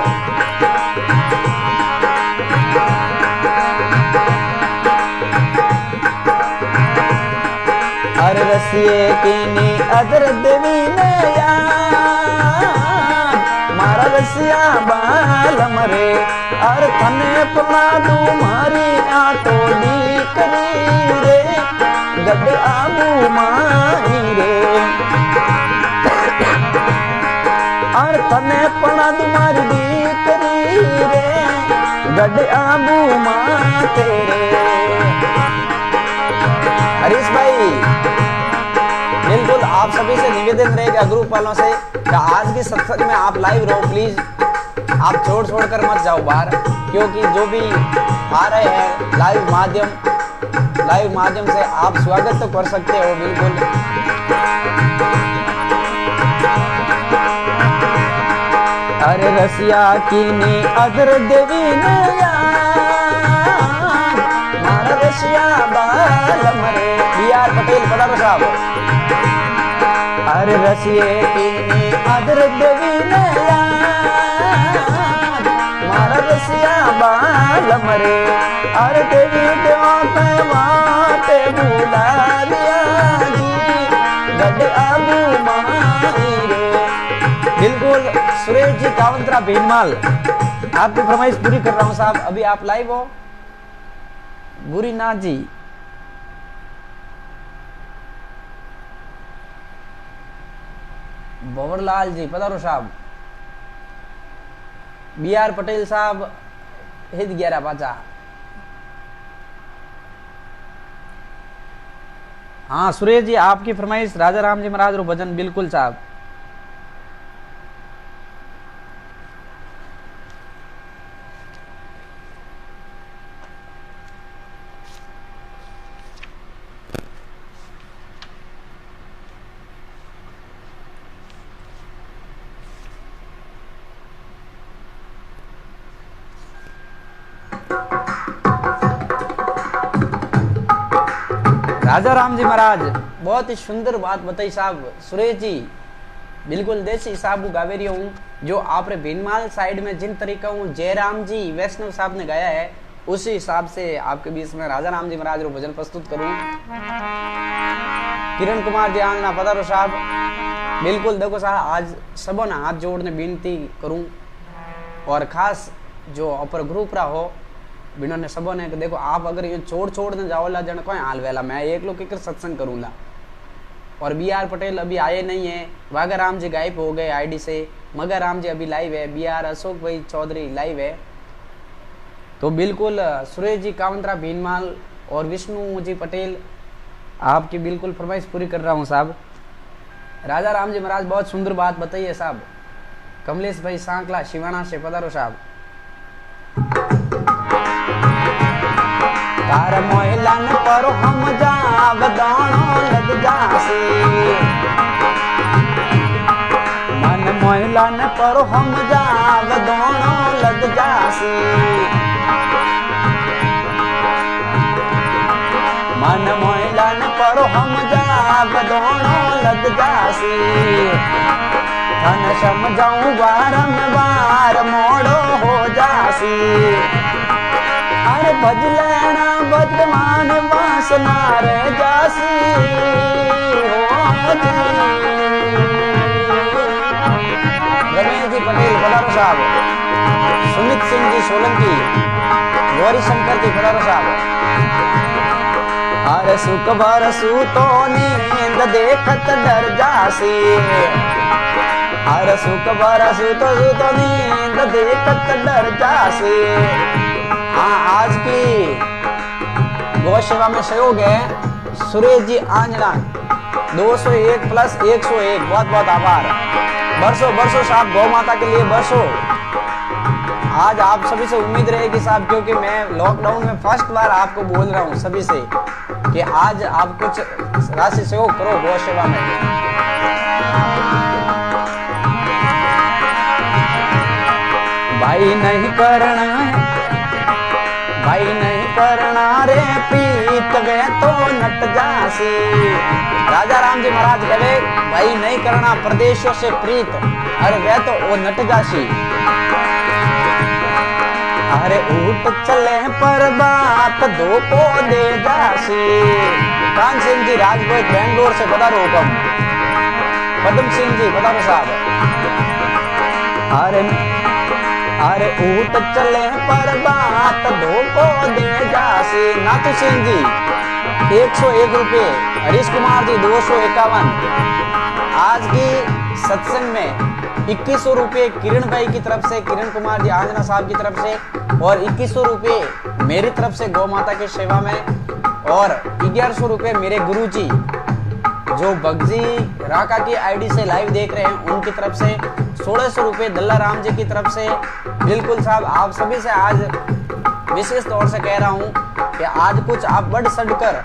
अरे रसिए कीनी अदर देवी ने याद मारा रसिया बालम रे और तने पना तुम्हारी आटोली करी रे गड आबू माई रे और तने पना तुम्हारी दी करी रे गड आबू माँ तेरे हरीश भाई बिल्कुल आप सभी से निवेदन रहेगा ग्रुप वालों से कि आज की सत्संग में आप लाइव रहो प्लीज आप छोड़ कर मत जाओ बाहर क्योंकि जो भी आ रहे हैं लाइव माध्यम से आप स्वागत तो कर सकते हो बिल्कुल अरे रसिया कीनी अदर देवी ने मारा रसिया बालम रे बीआर पटेल पधारो साहब अरे रसिए कीनी अदर देवी ने मारा रसिया बालम रे अरे देवी देवता माते बुला लिया जी गड आबू माई रे बिल्कुल सुरेश जी कावंतरा भीनमाल आपकी फरमाइश पूरी कर रहा हूं साहब अभी आप लाइव हो गुरीनाथ जी भंवरलाल जी पधारो साहब बीआर पटेल साहब हित 11 पाचा हाँ सुरेश जी आपकी फरमाइश राजा राम जी महाराज रो भजन बिल्कुल साहब राजा राम जी महाराज बहुत ही सुंदर बात बताई साहब सुरेश जी बिल्कुल देसी साहब गावेरी हूँ जो आपने भीनमाल साइड में जिन तरीका हूँ जयराम जी वैष्णव साहब ने गाया है उसी हिसाब से आपके बीच में राजा राम जी महाराज रो भजन प्रस्तुत करूं किरण कुमार जी आंगना पधारो साहब बिल्कुल देखो साहब आज सबों ने हाथ जोड़ने विनती करूं और खास जो अपर ग्रुप रहा हो बिना सबों ने देखो आप अगर ये छोड़ ने जाओला जन कोई हाल वेला मैं एक लोग एक सत्संग करूंगा और बीआर पटेल अभी आए नहीं है वाघा राम जी गायब हो गए आईडी से मगर राम जी अभी लाइव है बीआर अशोक भाई चौधरी लाइव है तो बिल्कुल सुरेश जी कावंतरा भीनमाल और विष्णु जी पटेल आपकी बिल्कुल फरमाइश पूरी कर रहा हूँ साहब। राजा राम जी महाराज बहुत सुंदर बात बताइए साहब। कमलेश भाई सांकला शिवाना से पधारो साहब। तार मोहलन पर हम जा बदानो लग जासी मन मोहला न पर हम जाव दोनों लग जासी, मन मोहला न पर हम जाव दोनों लग जासी, धन समझाऊं बारंबार मोड़ो हो जासी, अरे भज लेना बदमान वासना रह जासी हो जी। रमेश जी पटेल पधारो साहब, सुमित सिंह जी सोलंकी, गौरी शंकर जी पधारो साहब। अरे सुख बरसू तो नींद देखत डर जासी, अरे सुख बरसू तो नींद देखत डर जासी। हाँ, आज की गौ सेवा में सहयोग है सुरेश जी आंजना 201 प्लस 101, बहुत बहुत आभार। बरसों बरसों साहब गौ माता के लिए बरसों। आज आप सभी से उम्मीद रहेगी साहब, क्योंकि मैं लॉकडाउन में फर्स्ट बार आपको बोल रहा हूँ सभी से कि आज आप कुछ राशि सहयोग करो गौ सेवा में। भाई नहीं करना है, भाई नहीं करना रे प्रीत वे तो नट जासी। राजा राम जी महाराज कहे भाई नहीं करना प्रदेशों से प्रीत, अरे वे तो वो नट जासी। अरे ऊट चले पर बात दो को दे जासी। कान सिंह जी राजकोट बेंगलोर से पधारो हुकम। पदम सिंह जी पधारो साहब। अरे ऊट चले पर बात दो को दे जासी। नाथू सिंह जी 101 रुपए। हरीश कुमार जी 251। आज की सत्संग में 2100 रुपए किरण भाई की तरफ से, किरण कुमार जी आंजना साहब की तरफ से, और 2100 रुपए मेरी तरफ से गौ माता की सेवा में, और 1100 रुपए मेरे गुरु जी जो बगजी राका की आईडी से लाइव देख रहे हैं उनकी तरफ से, 1600 रुपए दल्ला राम जी की तरफ से। बिल्कुल साहब, आप सभी से आज विशेष तौर से कह रहा हूं कि आज कुछ आप बढ़ चढ़कर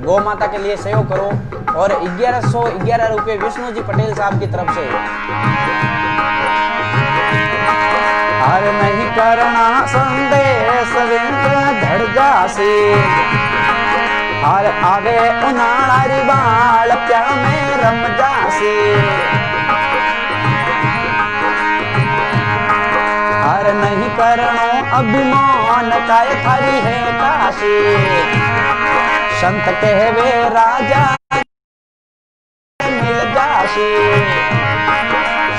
गौ माता के लिए सहयोग करो। और 1111 रुपए विष्णु जी पटेल साहब की तरफ से। हर नहीं करना संदेश धड़ जासी। हर आगे उनाड़ी बाल प्या में रम जासी। हर नहीं करनो अभिमान काय थारी है काशी। संत कहवे राजा मिल जासी।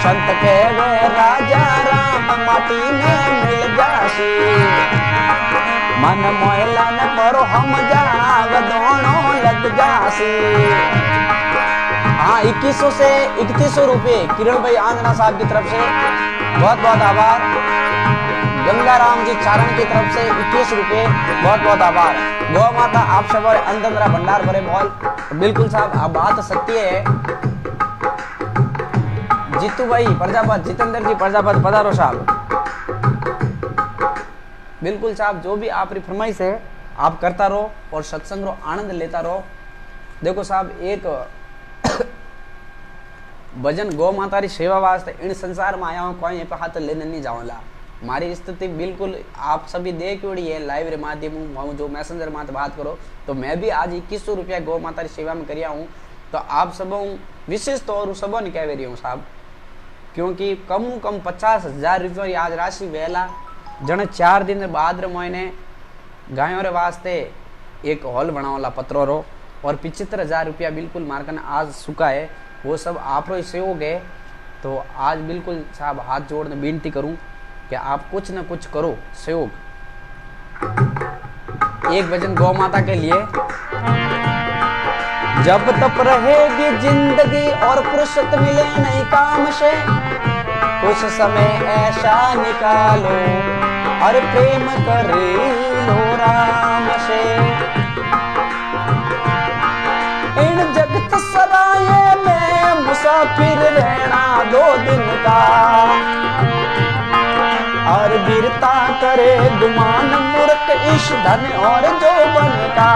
संत कहवे राजा राम माटी में मिल जासी। मन मोहला न करो हम जाव दोनों लग जासी। हाँ, 2100 से 3100 रुपए किरण भाई आंजना साहब की तरफ से बहुत बहुत आभार। गंगाराम जी चारण की तरफ से 21 रुपए, बहुत बहुत आभार। गौ माता आप सब अंदर भंडार भरे मॉल। बिल्कुल साहब, आप बात सत्य है। जीतू भाई प्रजापत, जितेंद्र जी प्रजापत पधारो साहब। बिल्कुल साहब, जो भी आपकी फरमाइश है आप करता रहो और सत्संग रो आनंद लेता रहो। देखो साहब, एक भजन गौ माता री सेवा वास्ते इन संसार में आया हूँ, कोई पे हाथ लेने नहीं जाऊंगा। हमारी स्थिति बिल्कुल आप सभी देख उड़ी है लाइव रे माध्यम जो मैसेंजर माते बात करो, तो मैं भी आज 2100 रुपया गौ माता री सेवा में करिया हूँ। तो आप सब विशेष तौर सब ने कह रही हूँ साहब, क्योंकि कम 50,000 रुपया आज राशि वेला जन 4 दिन बाद रे महीने गायों रे वास्ते एक हॉल बनावला पत्रो रो, और 75,000 रुपया बिल्कुल मार्कन आज सुका है। वो सब आप रो सहयोग है। तो आज बिल्कुल साहब हाथ जोड़ने विनती करूं कि आप कुछ न कुछ करो सहयोग। एक भजन गौ माता के लिए। जब तक रहेगी जिंदगी और फुर्सत मिले नहीं काम से, कुछ समय ऐसा निकालो और प्रेम कर लो राम से। इन जगत सराय में मुसाफिर रहना 2 दिन का, और वीरता करे गुमान मूर्ख इस धन और जोबन का।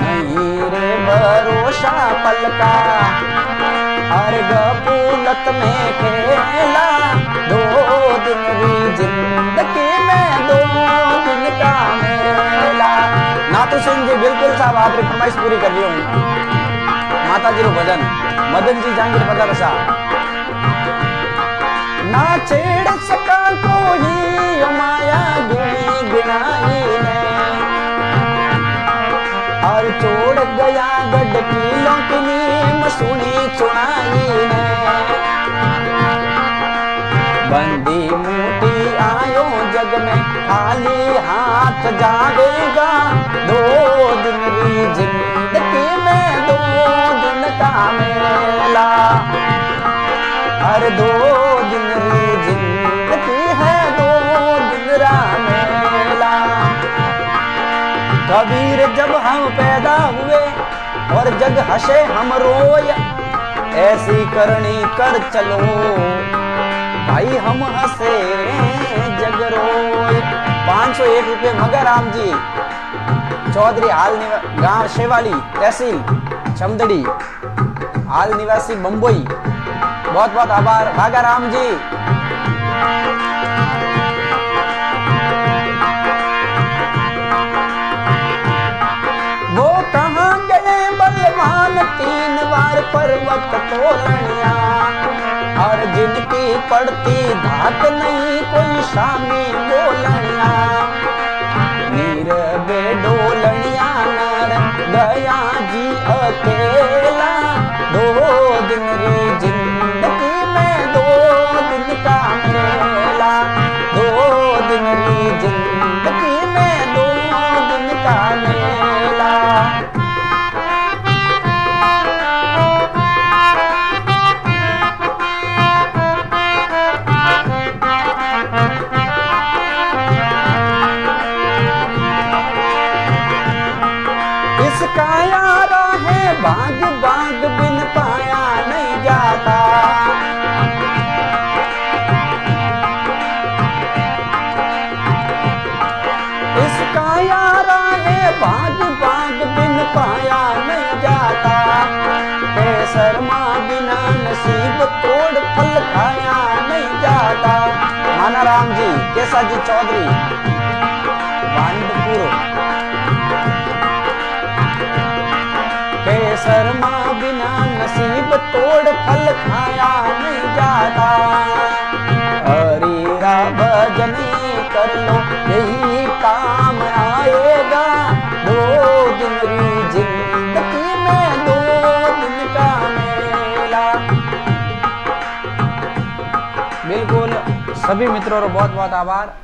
नहीं रे भरोसा पल का, हर गपूलत में खेला, 2 दिन री जिंदगी में 2 दिन का मेला। नाथू सिंह जी बिल्कुल साहब आपकी फरमाइश पूरी कर लियो माता जी रो भजन मदन जी जांगीर पदा रसा। ना छेड़ सका कोई माया गुणी गिनाई ने, और छोड़ गया गढ़ किलों की नीम सुनी चुनाई ने। बंदी मूठी आयो जग में खाली हाथ जावेगा, 2 दिन री जिंदगी में 2 दिन का मेला। हर 2 दिन री जिंदगी है 2 दिन रा मेला। कबीर जब हम पैदा हुए और जग हंसे हम रोए, ऐसी करनी कर चलो भाई हम हंसे जग रोए। 501 रुपये मगाराम जी चौधरी हाल गांव शेवाली तहसील चमदड़ी, हाल निवासी बंबई। बहुत बहुत आभार मगाराम जी। वो कहाँ गए बलवान 3 बार पर्वत तोलनिया, और जिनकी पड़ती धाक नहीं कोई शामी बोलनिया। नीर बेडोलनिया नर गया जी अकेला, 2 दिन री जिंदगी में 2 दिन का मेला। 2 दिन री जिंदगी में 2 दिन का मेला। इसका यारा है बाग बाग बिन पाया नहीं जाता, इसका यारा है बाग बाग बिन पाया नहीं जाता। शर्मा बिना नसीब तोड़ फल खाया नहीं जाता। माना राम जी केसा जी चौधरी वांडपुर। शर्मा बिना नसीब तोड़ फल खाया नहीं जाता। हरि रा भजन कर लो यही काम आएगा, 2 दिन री जिंदगी में 2 दिन का मेला। बिल्कुल सभी मित्रों को बहुत बहुत आभार।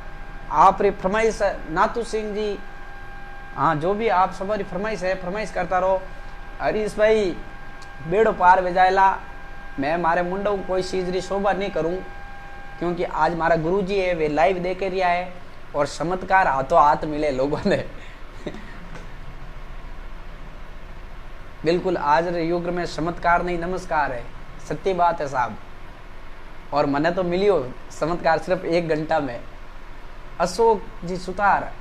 आप री फरमाइश नाथू सिंह जी, हाँ जो भी आप सबरी फरमाइश है फरमाइश करता रहो। हरीश भाई बेड़ो पार भेजायला, मैं मारे मुंडों को कोई चीज री शोभा नहीं करूं, क्योंकि आज हमारा गुरुजी है वे लाइव देखे रिया है और चमत्कार हाथों हाथ मिले लोगों ने। बिल्कुल आज युग में चमत्कार नहीं नमस्कार है, सत्य बात है साहब। और मने तो मिलियो चमत्कार सिर्फ 1 घंटा में। अशोक जी सुतार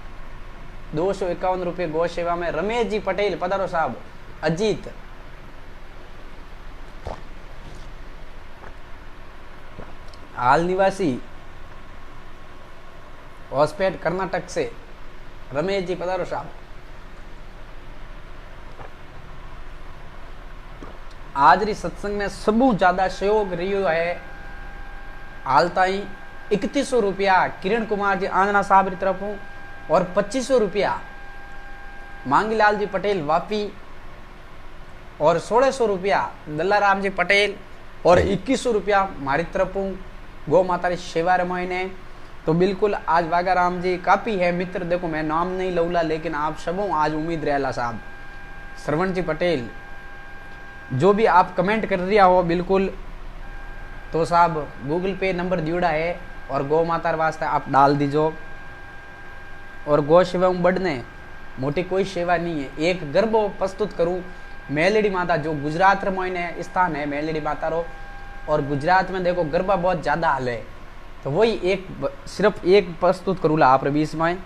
251 रुपये गौ सेवा में। रमेश जी पटेल पधारो साहब। अजीत हाल निवासी होसपेट कर्नाटक से रमेश जी पधारो साहब। आज री सत्संग में सबू ज्यादा सहयोग रियो है हाल ताई 3100 रुपया किरण कुमार जी आंजना साहब की तरफ, और 2500 रुपया मांगीलाल जी पटेल वापी, और 1600 रुपया दल्लाराम जी पटेल, और 2100 रुपया हमारी तरफ गौ माता की सेवा रमाई ने। तो बिल्कुल आज बागाराम जी काफी है मित्र, देखो मैं नाम नहीं लौला लेकिन आप सबों आज उम्मीद रहला साहब। श्रवण जी पटेल जो भी आप कमेंट कर रिया हो बिल्कुल, तो साहब गूगल पे नंबर दियोड़ा है और गौ माता वास्ते आप डाल दीजो। और गौ सेवा बढ़ने मोटी कोई सेवा नहीं है। एक गर्भ प्रस्तुत करूं मेलडी माता जो गुजरात में स्थान है मेलडी माता रो, और गुजरात में देखो गरबा बहुत ज्यादा हाल है, तो वही एक सिर्फ एक प्रस्तुत करूला आप बीच में।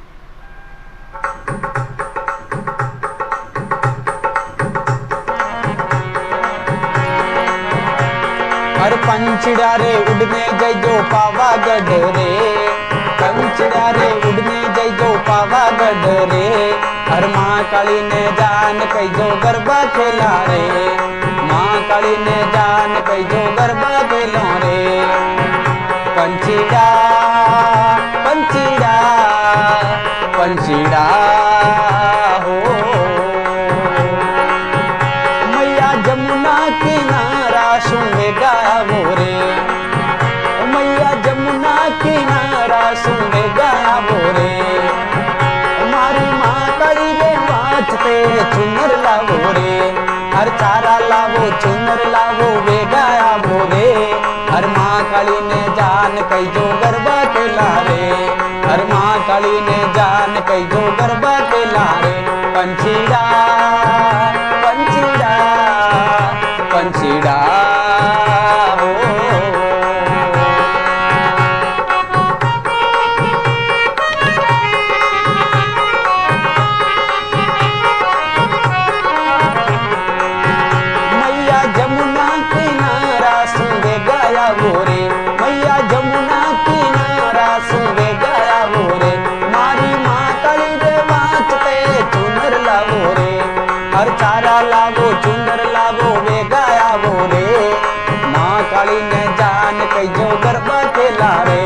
पंछिड़ा रे उड़ने जइजो पावागढ़ रे, पंछिड़ा रे उड़ने जइजो पावागढ़ रे, हर माँ काली ने जान कइजो गरबा खेला रे, माँ काली ने जान कइजो गरबा खेला रे। पंछिड़ा पंछिड़ा पंछिड़ा हो मैया जमुना किनारा सुने गावो रे, मैया जमुना किनारा सुने गावो रे, मारी माँ काली रे वाचते चुनर लावो रे, हर चारा लावो चुनर लावो वे गावो रे, हर माँ काली ने जान कइजो गरबा खेला रे, हर माँ काली ने जान कइजो गरबा खेला रे। पंछिड़ा पंछिड़ा पंछिड़ा हो मैया जमुना किनारा सुने गाया वो रे, मैया जमुना किनारा सुने गाया वो रे, मारी माँ काली रे वाचते चुनर लावो रे, हर चारा लावो चुनर लावो वे गाया वो रे, माँ काली ने जान कइजो गरबा खेला रे,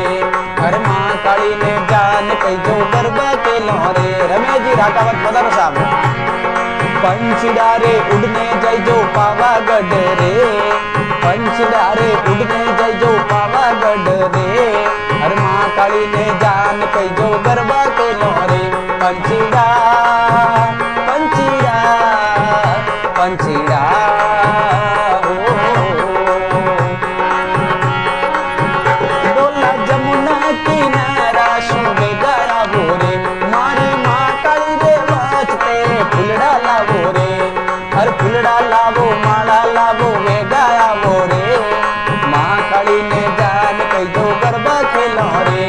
हर माँ काली ने जान कइजो गरबा खेला रे। रमेश जी राकावत पधारो साहब। पंछिड़ा रे उड़ने जइजो पावागढ़ रे, पंछिड़ा रे उड़ने जइजो पावागढ़ रे, हर माँ काली ने जान कइजो गरबा खेलो रे। पंछिड़ा पंछिड़ा पंछिड़ा हो डोला जमुना किनारा सुने गाया वो रे, मारी माँ काली रे वाचते फुलड़ा लावो रे, हर फुलड़ा लावो माला लावो वे गाया वो रे, माँ काली ने जान कइजो गरबा खेला रे,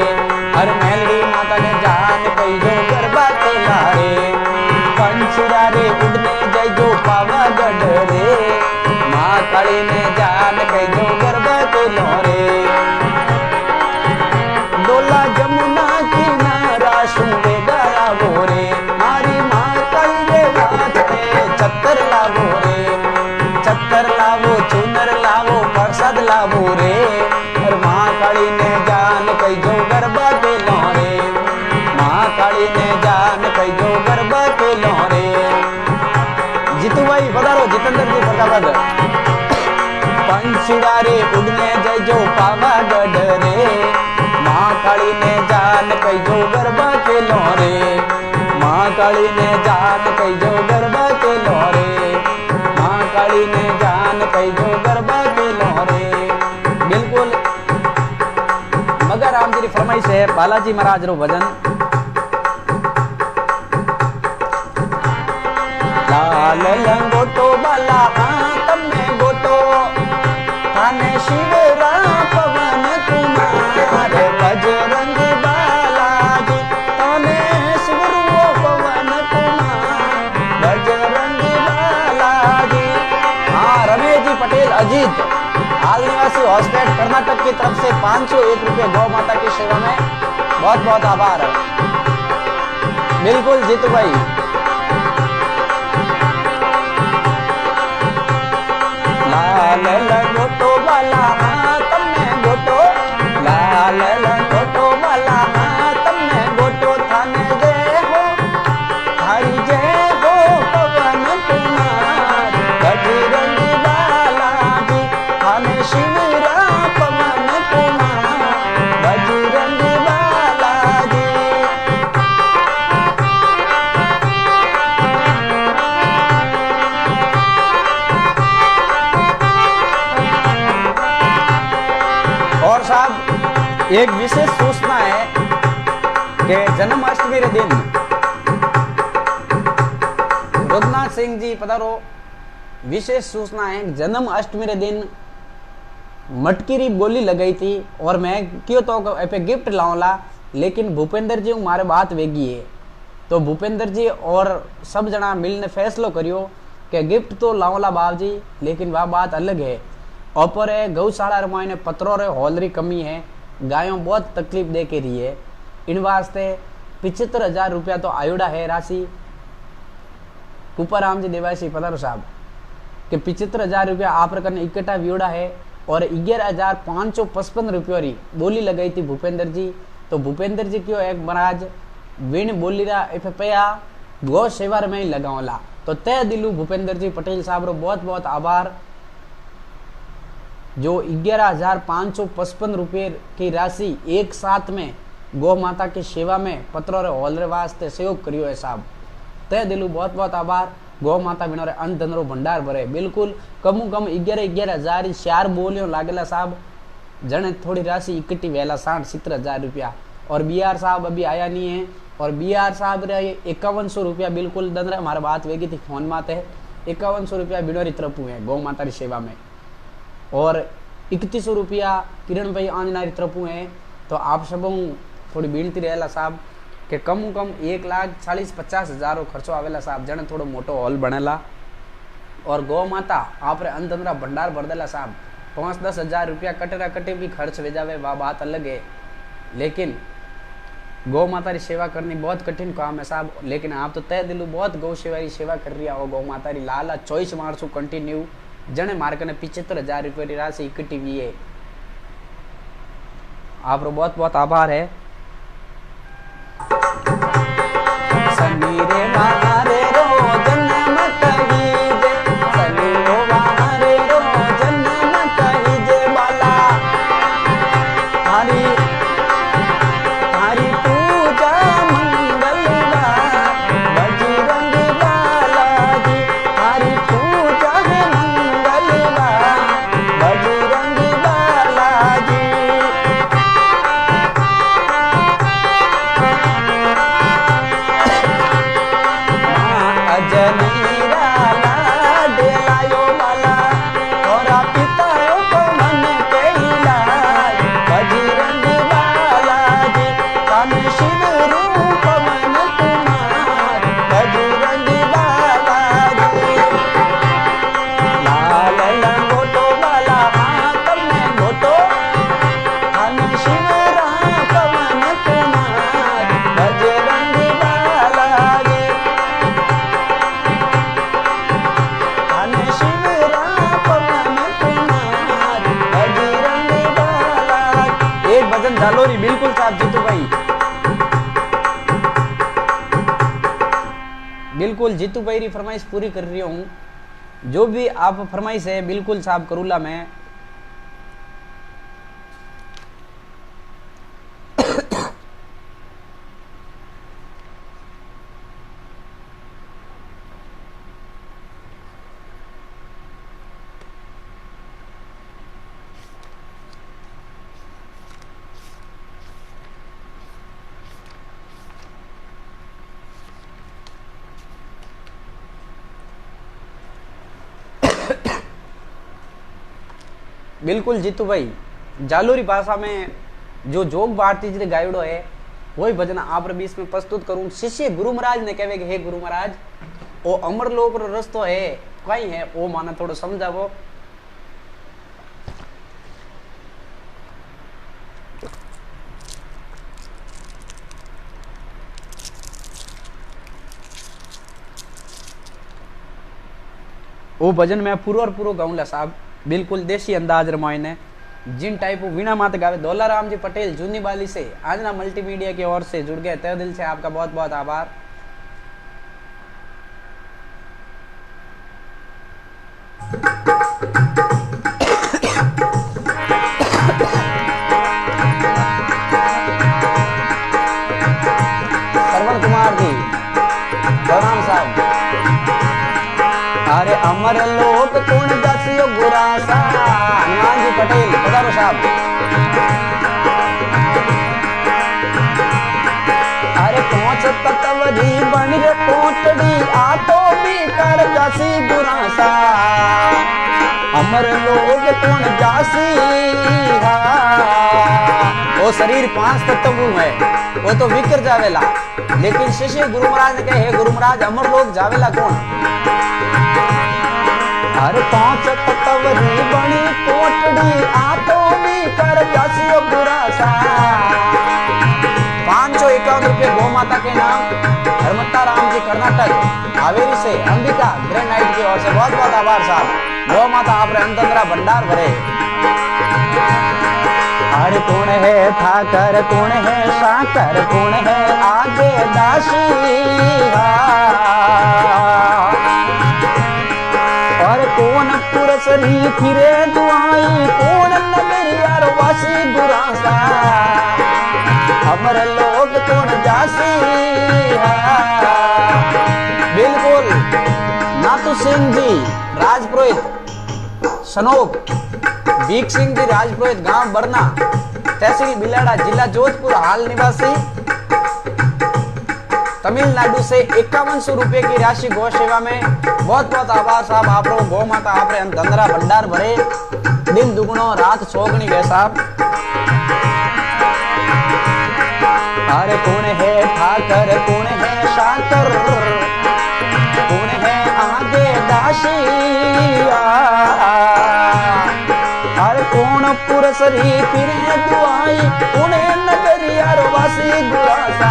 हर मेलड़ी माता ने जान कइजो गरबा खेला रे। पंछिड़ा रे उड़ने जइजो पावागढ़ रे, माँ काली ने जान कइजो गरबा खेला रे। डोला जमुना किनारा सुने गाया वो रे, मारी माँ काली रे वाचते चक्कर लावो रे, चक्कर लावो चुनर लावो प्रसाद लावो रे, और माँ काली ने जान कइजो गरबा खेलो रे, माँ काली ने जान कइजो गरबा खेलो रे। जीतू भाई पधारो, जितेंद्र जी फटाफट। पंछिड़ा रे उड़ने जइजो पावागढ़ रे, माँ काली ने जान कइजो गरबा खेलो रे, माँ काली ने जान कइजो गरबा खेलो रे, माँ काली ने जान कइजो गरबा खेलो रे। बिल्कुल मगर राम जी की फरमाइश है बालाजी महाराज रो भजन। लाल लंगोटो बाला हाथ में गोटो, थाने शिवरा पवन कुमार, बजरंग बालाजी थाने शिवरो पवन कुमार, बजरंग बालाजी। हाँ रमेश जी पटेल अजीत हाल निवासी हॉस्पिटल कर्नाटक की तरफ से 501 रुपये गौ माता की सेवा में बहुत बहुत आभार। बिल्कुल जीतू भाई। लाल लंगोटो वाला हाथ में गोटो, लाल लंगोटो वाला हाथ में गोटो, थाने जय हो हरि जय हो पवन कुमार, बजरंग बालाजी थाने शिवरा पवन कुमार, बजरंग बालाजी। और साहब एक विशेष सूचना है कि जन्माष्टमी के दिन रुद्रनाथ सिंह जी पधारो। विशेष सूचना है जन्माष्टमी के दिन मटकी री बोली लगाई थी और मैं क्यों तो पे गिफ्ट लाऊंला, लेकिन भूपेंद्र जी हमारे बात वेगी है तो भूपेंद्र जी और सब जना मिलने फैसलो करियो कि गिफ्ट तो लाऊंला बाबू जी, लेकिन वह बात अलग है ऊपर है गौशाला रे मायने पत्रों रे हॉल री कमी है, गायों बहुत तकलीफ दे के रही है। इन वास्ते 75,000 रुपया तो आयोड़ा है राशि कुपाराम जी देवासी पधारो साहब कि 75,000 रुपया आप कने इकट्ठा व्योड़ा है और 11,555 रुपये री बोली लगाई थी भूपेंद्र जी। तो भूपेंद्र जी क्यों एक महाराज विण बोली रा पया गौ सेवा में ही लगावला। तो तय दिलू भूपेंद्र जी पटेल साहब रो बहुत बहुत आभार जो 11,555 रुपये की राशि एक साथ में गौ माता की सेवा में पत्रों रे हॉल रे वास्ते सहयोग करियो है साहब। तय दिलू बहुत बहुत आभार। गौ माता बिना रे अन्न धन रो भंडार भरे बिल्कुल कमू कम 11,000 4 बोलियों लागेला साहब। जने थोड़ी राशि इकट्ठी वेला 60-70,000 रुपया। और BR साहब अभी आया नहीं है और BR साहब रे 5100 रुपया बिल्कुल दन रहे हमारे बात वेगी थी फोन माते 5100 रुपया बिनोरी तरफ है गौ माता की सेवा में और 3100 रुपया किरण भाई आंजना की तरफ है। तो आप सब थोड़ी विनती रहेला साहब कि कम 1,40,50,000 खर्चो आवेला साहब। जने थोड़ो मोटो हॉल बनेला और गौ माता आप अन्न धन भंडार भर देला साहब। 5-10 हजार रुपया कटेरा कटे भी खर्च हो जावे वह बात अलग है, लेकिन गौ माता की सेवा करनी बहुत कठिन काम है साहब। लेकिन आप तो तय दिलू बहुत गौ सेवा की सेवा कर रही हो। गौ माता की लाला 24 मार्च कंटिन्यू जने मार्क ने 75,000 रुपये की राशि इकट्ठी हुई है। आप बहुत बहुत आभार है। समीरे मारे रो जन्म कहीजे, समीरो मारे रो जन्म कहीजे बाला हरी हरी पूजा मंगलवार बजरंग बाला जी, हरी पूजा मंगलवार बजरंग बाला जी। जालोरी बिल्कुल साहब जीतू भाई, बिल्कुल जीतू भाई री फरमाइश पूरी कर रही हूँ। जो भी आप फरमाइश है बिल्कुल साहब करूला मैं। बिल्कुल जीतू भाई, जालोरी भाषा में जो जोग भारती जी गायड़ो है वही भजन आप बीच में प्रस्तुत करूं। शिष्य गुरु महाराज ने कहे हे गुरु महाराज ओ अमर लोक रो रस्तो है कई है वो माना थोड़ा समझावो। वो भजन मैं पूरो और पूरो गाऊंगा साहब, बिल्कुल देसी अंदाज रमायने जिन टाइप वीणा मात गावे। दौलाराम जी पटेल जूनी बाली से आजना मल्टीमीडिया की ओर से जुड़ गए, तहे दिल से आपका बहुत बहुत आभार। श्रवण कुमार जी, गौराम साहब, अरे अमर लोक कौन दसियो गुरासा, हनुमान जी पटेल पधारो साहब। अरे पहुंच तत्वरी बन रे कोटड़ी आ तो भी कर दसी गुरासा, अमर लोक कौन जासी। वो शरीर 5 तत्व है वो तो विकर जावेला, लेकिन शिष्य गुरु महाराज ने कहे हे गुरु महाराज अमर लोक जावेला कौन। अरे पांच तवरी बनी कोटड़ी आतो भी कर जासियो बुरा सा। 551 रुपए गौ माता के नाम धर्मता राम जी कर्नाटक हावेरी से अंबिका ग्रेनाइट की ओर से बहुत बहुत आभार साहब। गौ माता आप अंतंद्रा भंडार भरे। अरे कौन है ठाकर कौन है साकर कौन है आगे दासी और कौन पुरसरी फिरे दुआई कौन नगरिया वासी गुरासा हमर लोग कौन जासी। बिल्कुल नातू सिंह जी राजपुरोहित सनोक बीक सिंह जी राजपुरोहित गांव बरना तहसील बिलाड़ा जिला जोधपुर हाल निवासी तमिलनाडु से 5100 रुपए की राशि गौ सेवा में बहुत बहुत आभार साहब। आप लोग गौ माता आप धंधरा भंडार भरे दिन दुगुनो रात चौगनी वे साहब। अरे कौन है ठाकर कौन है साकर कौन है आगे दासी अरे कौन पुरसरी फिरे दुआई कौन नगरिया वासी गुरासा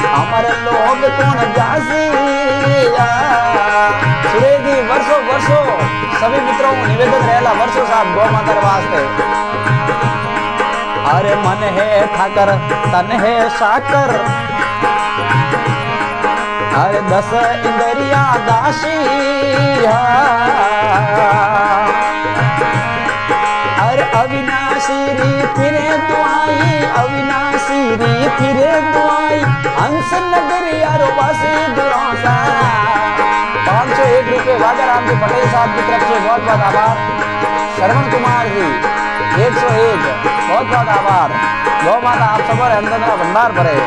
हमर लोग कौन जासी। सुरेगी वर्षों वर्षों सभी मित्रों को निवेदन रहेला वर्षों साहब गौ माता वास्ते। अरे मन है ठाकर तन है साकर अरे 10 इंद्रिया दासी अरे अविनाशी री फिरे दुआई अविनाशी री फिरे दुआई हंस नगरिया वासी दुरासा। 501 रुपए वाजाराम जी पटेल साहब की तरफ से बहुत बहुत आभार। श्रवण कुमार जी 101 बहुत बहुत आभार। गौ माता आप सब अंदर भंडार भरे।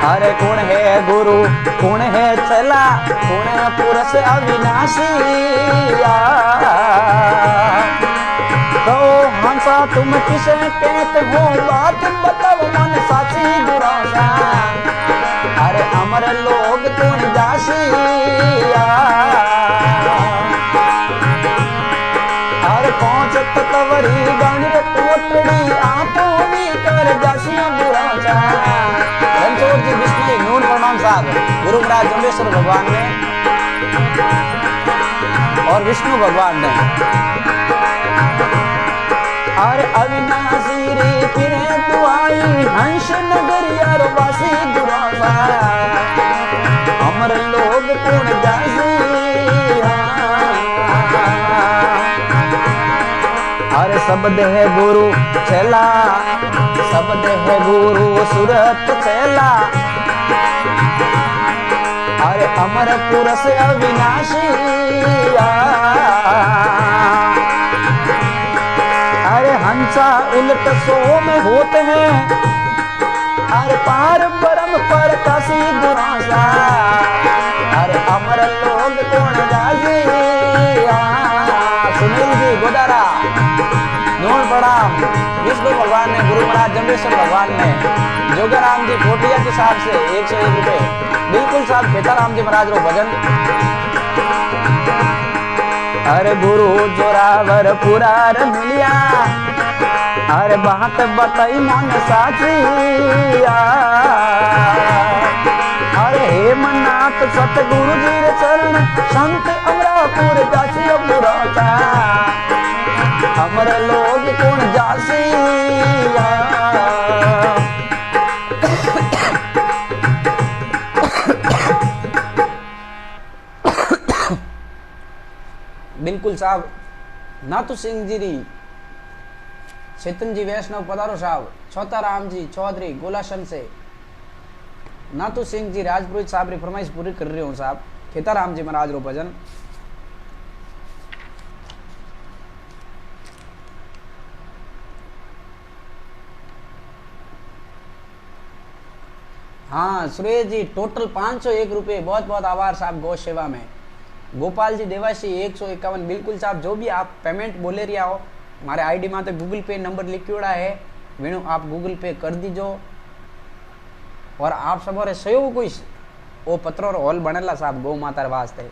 अरे कौन है गुरु कौन है चला कौन है पुरुष अविनाशी तो हंसा तुम किसे कहते हो बात बताओ मन साची गुरासा अरे अमर लोग कौन जासी अरे 5 तवरी गणित कोटड़ी आंखों भी कर जासी गुरासा। रणछोड़ जी विष्णु नून प्रणाम साहब। गुरु महाराज जम्बेश्वर भगवान ने और विष्णु भगवान ने अरे अविनाशी रे फिरे दुआई हंस नगरिया वासी गुरासा अमर लोग कौन जासी अरे शब्द है गुरु चला शब्द है गुरु सूरत चला अरे अमर पुरुष अविनाशी अरे हंसा उलट सो में होते हैं अरे पार ब्रह्म पर काशी गुरासा अरे अमर लोग कौन जासी। सुनील जी गोदारा नून प्रणाम। विष्णु भगवान ने गुरु महाराज जम्बेश्वर भगवान ने जोगाराम जी कोटिया के साहब से 101 रुपए। बिल्कुल साहब खेताराम जी महाराज रो भजन। अरे गुरु जोरावर पुरार मिलिया अरे बात बताई मन साचिया अरे हेमनाथ सतगुरु जी रे चरण संत अमरापुर जासी बुराता अमर लोग कौन जासी। बिल्कुल साहब नातू सिंह जी री चेतन जी वैष्णव पधारो साहब। छोटा राम जी चौधरी गोलाशन से नातू सिंह जी राजपुरोहित साहब री फरमाइश पूरी कर रही हूँ साहब। खेताराम जी महाराज रो भजन। हाँ सुरेश जी टोटल 501 रुपए बहुत बहुत आभार साहब गौ सेवा में। गोपाल जी देवासी 151 बिल्कुल साहब जो भी आप पेमेंट बोले रिया हो हमारे आईडी में तो गूगल पे नंबर लिखा है वेणु आप गूगल पे कर दीजो और आप सब सहयोग कोई वो पत्रों हॉल बनेला साहब गौ माता वास्ते।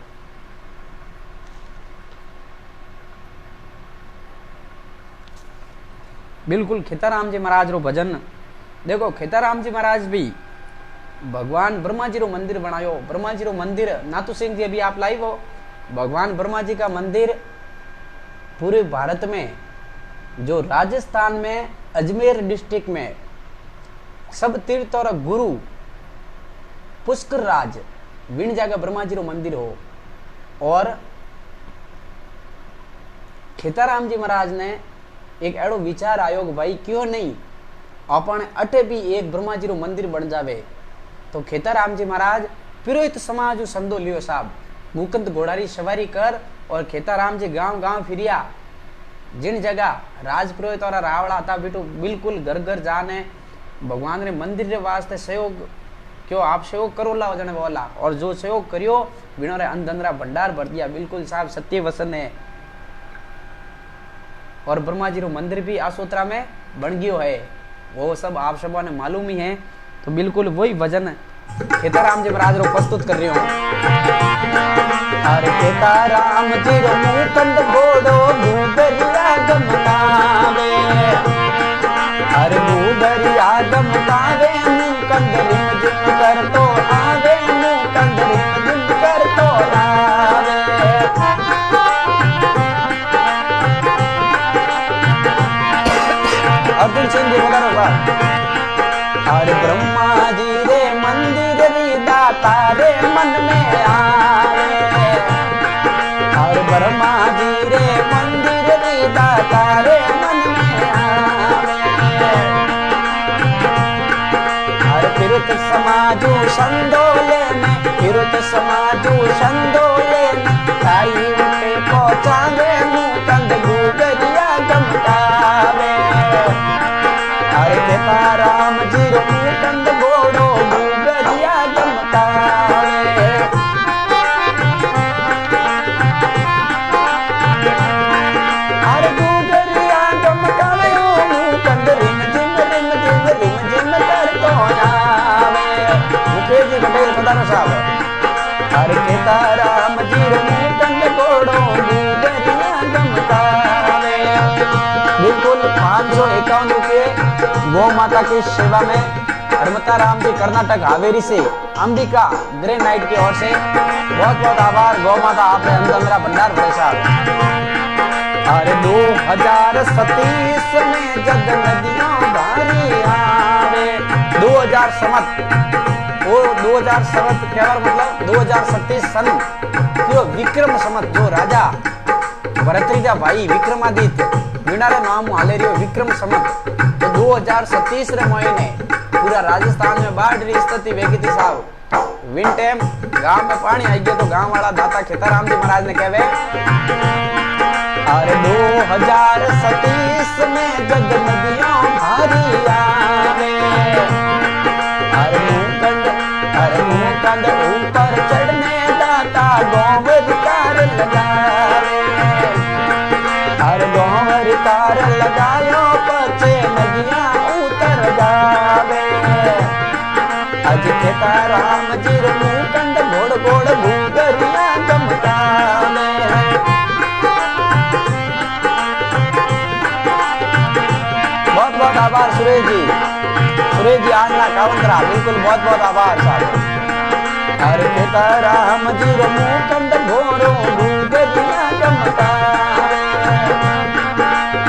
बिल्कुल खेताराम जी महाराज रो भजन देखो। खेताराम जी महाराज भी भगवान ब्रह्मा जी रो मंदिर बनायो। ब्रह्मा जी रो मंदिर नाथू सिंह जी अभी आप लाइव हो। भगवान ब्रह्मा जी का मंदिर पूरे भारत में, जो राजस्थान में अजमेर डिस्ट्रिक्ट में सब तीर्थ और गुरु पुष्कर राज विण जगह ब्रह्मा जी रो मंदिर हो। और खेताराम जी महाराज ने एक एड़ो विचार आयो कि भाई क्यों नहीं अपन अटे भी एक ब्रह्मा जी रो मंदिर बन जावे। तो खेताराम जी महाराज पुरोहित समाज संदो लियो साहब, मुकुंद घोड़ारी सवारी कर और खेताराम जी गांव गांव फिरिया। जिन जगह राज पुरोहित और रावड़ा था बेटो बिल्कुल घर घर जाने भगवान ने मंदिर के वास्ते सहयोग क्यों आप सहयोग करो ला जने बोला। और जो सहयोग करियो बिना रे अंधंधरा भंडार भर दिया। बिल्कुल साहब सत्य वसन है। और ब्रह्मा जी रो मंदिर भी आसोत्रा में बन गयो है, वो सब आप सब ने मालूम ही है। तो बिल्कुल वही भजन खेताराम जी महाराज रो प्रस्तुत कर रही हूँ। अरे खेताराम जी रो मुकुंद घोड़ो भूगरिया गमकावे। अरे भूगरिया गमकावे मुकुंद रिम जिम कर तो आवे। मुकुंद रिम जिम कर तो आवे। अर्जुन सिंह जी बोला रो। अरे ब्रह्मा जी रे मंदिर री दाता रे मन में आवे। अरे ब्रह्मा जी रे मंदिर री दाता रे मन में आवे। अरे फिरत समाजू संदोले में, फिरत समाजू संदोले में ताई पे पहुंचावे। मुकुंद घोड़िया गमकावे। अरे खेताराम जी रो मुकुंद घोड़ो भूगरिया गमकावे। अरे भूगरिया गमकावे मुकुंद रिम जिम रिम जिम रिम जिम कर तो आवे। मुकेश जी पटेल पधारो साहब। अरे खेताराम जी रो मुकुंद घोड़ो भूगरिया गमकावे। बिल्कुल 551 रुपये गौ माता की सेवा में हरमता राम जी कर्नाटक हावेरी से अंबिका ग्रेनाइट की ओर से बहुत बहुत आभार। गौ माता आपने अंदर भंडार भरे साहब। अरे 2027 में जग नदियों भारी आवे। 2000 संवत वो 2000 संवत क्या मतलब 2037 सन जो विक्रम संवत जो राजा भरतरीजा भाई विक्रमादित्य बिनारे नाम हाले रियो विक्रम संवत। तो 2037 रे महीने पूरा राजस्थान में बाढ़ री स्थिति वेगी थी साहब। विन टाइम गांव में पानी आई गया तो गांव वाला दाता खेताराम जी महाराज ने कहवे। अरे 2037 में जग नदियों भारी आवे। अरे मुकुंद ऊपर चढ़ने दाता गोवरकार लगावे। अरे गोवरकार लगायो पचे नदियां उतर जावे। अज खेताराम जी रो मुकुंद घोड़ घोड़ भूगरिया गमकावे। बहुत बहुत आभार सुरेश जी। सुरेश जी आंगना कावंतरा बिल्कुल बहुत बहुत आभार साहब। अरे खेताराम जी रो मुकुंद घोड़ो भूगरिया गमकावे।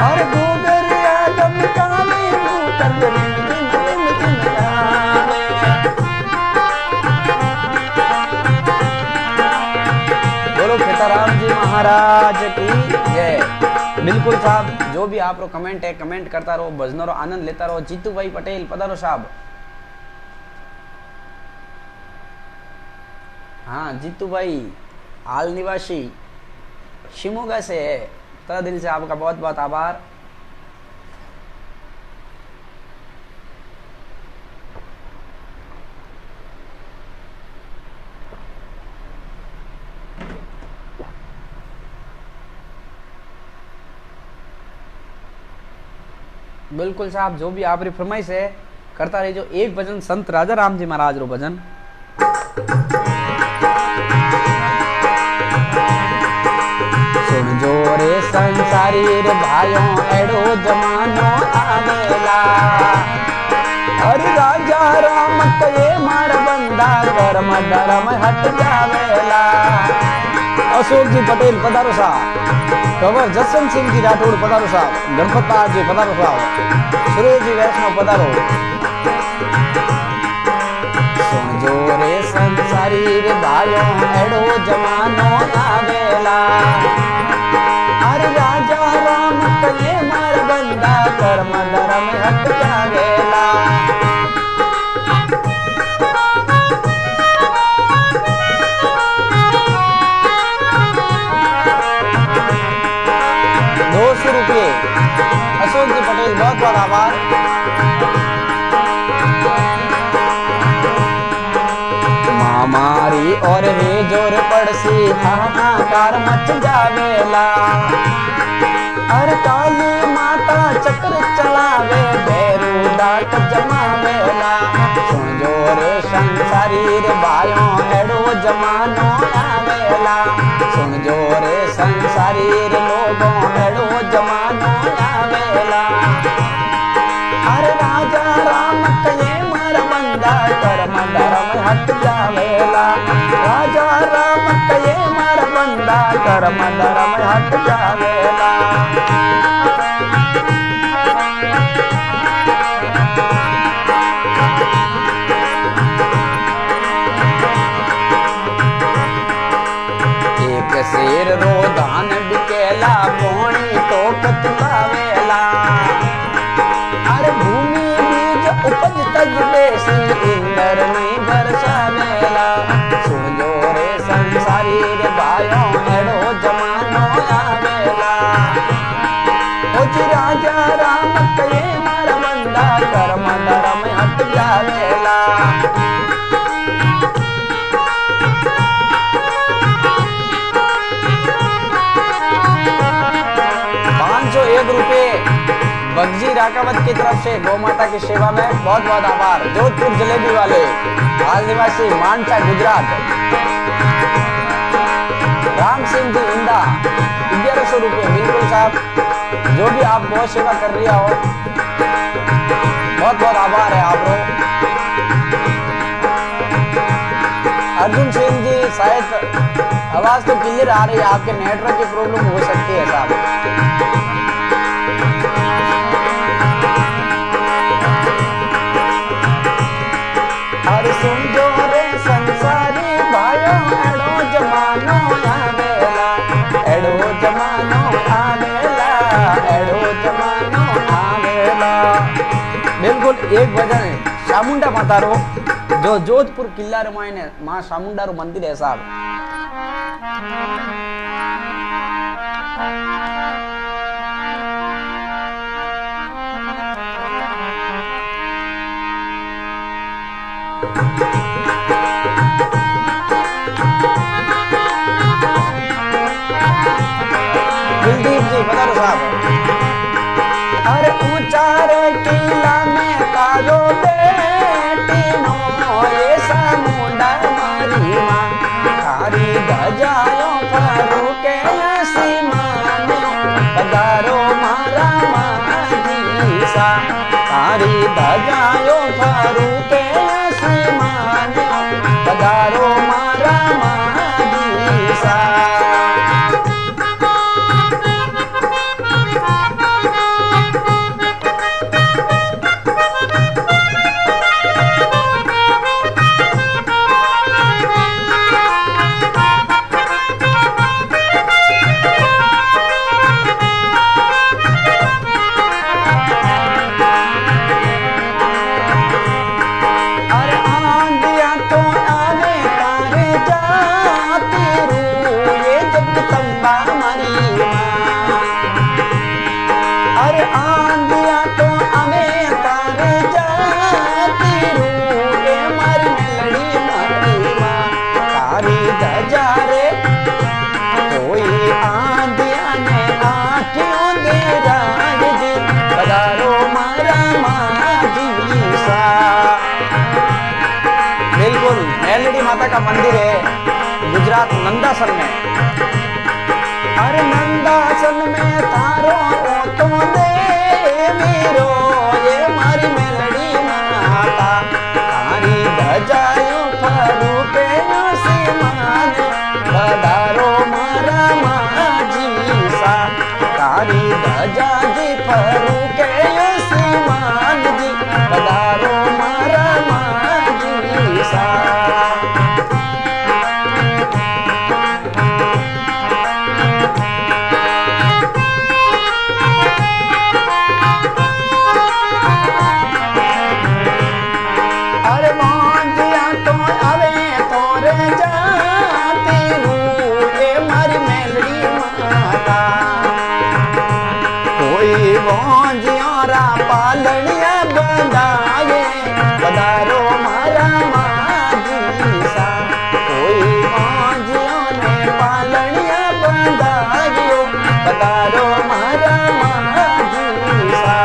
अरे भूगरिया गमकावे मुकुंद रिम जिम रिम जिम आवे। बोलो खेताराम जी महाराज की जय। बिल्कुल साहब जो भी आप रो कमेंट है कमेंट करता रहो, भजनों रो आनंद लेता रहो। जीतू भाई पटेल पधारो साहब। हाँ जीतू भाई हाल निवासी शिमोगा से है, तहे दिल से आपका बहुत बहुत आभार। बिल्कुल साहब जो भी आपकी फरमाइश है करता रही। जो एक भजन संत राजा राम जी महाराज रो भजन। सुन जो रे संसारी रे भाइयों एड़ो जमानो अरे राजा राम कहे मार बंदा कर्म धर्म हट जावेला। अशोक जी पटेल पधारो साहब, कंवर जसवंत सिंह जी राठौड़ पधारो साहब, गणपत जी पधारो साहब, सुरेश जी वैष्णव पधारो। सुन जो रे संसारी रे भाइयों एड़ो जमानो आवेला। अरे राजा राम कहे मार बंदा कर्म धर्म हट जावेला। ₹200 अशोक जी पटेल बहुत बहुत आभार। महामारी और हे जोर पड़सी हाहाकार मच जावेला। अरे काली माता चक्र चलावे भैरू डाक जमावेला। सुन जोर संसारी रे भाइयों एड़ो जमानो आवेला। सुन जोर संसारी रे लोगों एड़ो जमानो आवेला। अरे राजा राम कहे मार बंदा कर्म धर्म हट जावेला। राजा राम कहे मार बंदा कर्म धर्म हट जावेला। एक शेर रो दान बिकेला पोणी टोकत पावेला। अरे भूमि बीज उपज तज बेसी इंद्र नहीं बरसावेला। सुन जो रे संसारी रे भाइयों एड़ो जमानो आवेला। ओ जी राजा राम कहे मार बंदा कर्म धर्म हट जावेला। ₹100 बगजी राकावत की तरफ से गौ माता की सेवा में बहुत बहुत आभार। जोधपुर जलेबी वाले, हाल निवासी मानसा गुजरात। राम सिंह जी इंदा ₹1100। बिल्कुल साहब, जो भी आप गौ सेवा कर रही हो बहुत बहुत आभार है आप लोग। अर्जुन सिंह जी शायद आवाज तो क्लियर आ रही है, आपके नेटवर्क की प्रॉब्लम हो सकती है साहब। सुन जो रे संसारी भाइयों एड़ो जमानो आवेला। एड़ो जमानो आवेला। एड़ो जमानो आवेला। बिल्कुल एक भजन चामुंडा माता रो, जो जोधपुर किला रामायण है, माँ चामुंडा रो मंदिर है साहब। कुलदीप जी पधारो साहब। अरे ऊंचा रे किला में तारो बेटी नो ये चामुंडा मारी माँ। थारी ध्वजायो फरू के सीमाने पधारो मारा माँ सा। थारी ध्वजायो फरू के सीमाने पधारो मारा माँ सा। माता का मंदिर है गुजरात नंदासन में। अरे नंदासन में तारो तो दे मीरो ये तारी धजायो फरू के सीमान पधारो मारा माजी सा तारी धजा जी फरू के सीमान जी पधारो मारा माजी सा। पालनिया बंधाए पधारो मारा माजी सा कोई मांझियों ने पालनिया बंधायो पधारो मारा माजी सा।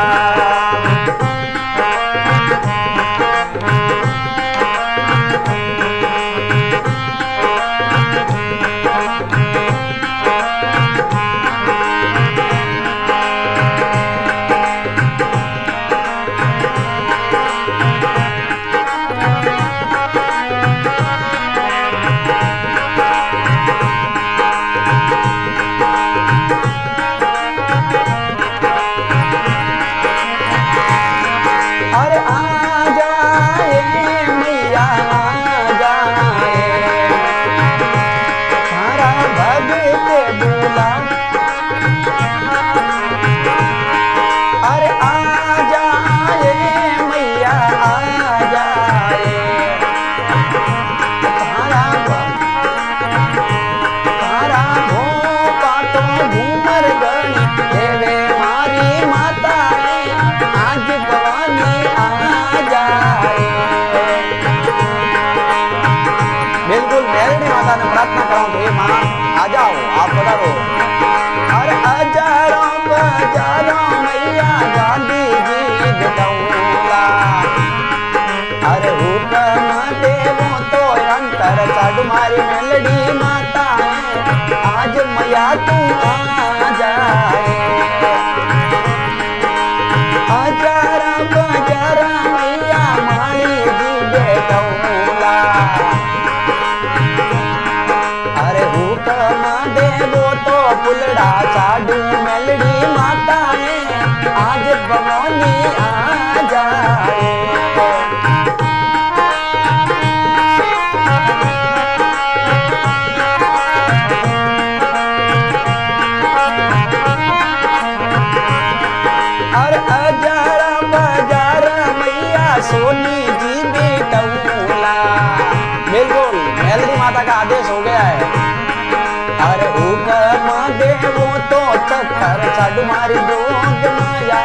प्रार्थना करो हे माँ आ जाओ आप पधारो। अरे हजारों बजारों मैया गांधी जी बदौला अरे हुक्म देवो तो अंतर चढ़ मारी मेलडी माता है आज मैया तू आ जाए। हजारों बजारों मैया माली जी बदौला फुलड़ा चाडू मेलडी माता है आज भवानी आ जाए। अरे हजारा बजारा मैया सोनी जी बेटौला बिल्कुल मेलडी माता का आदेश हो गया है। अरे हुक्म देवो तो चक्कर चढ़ मारी जोग माया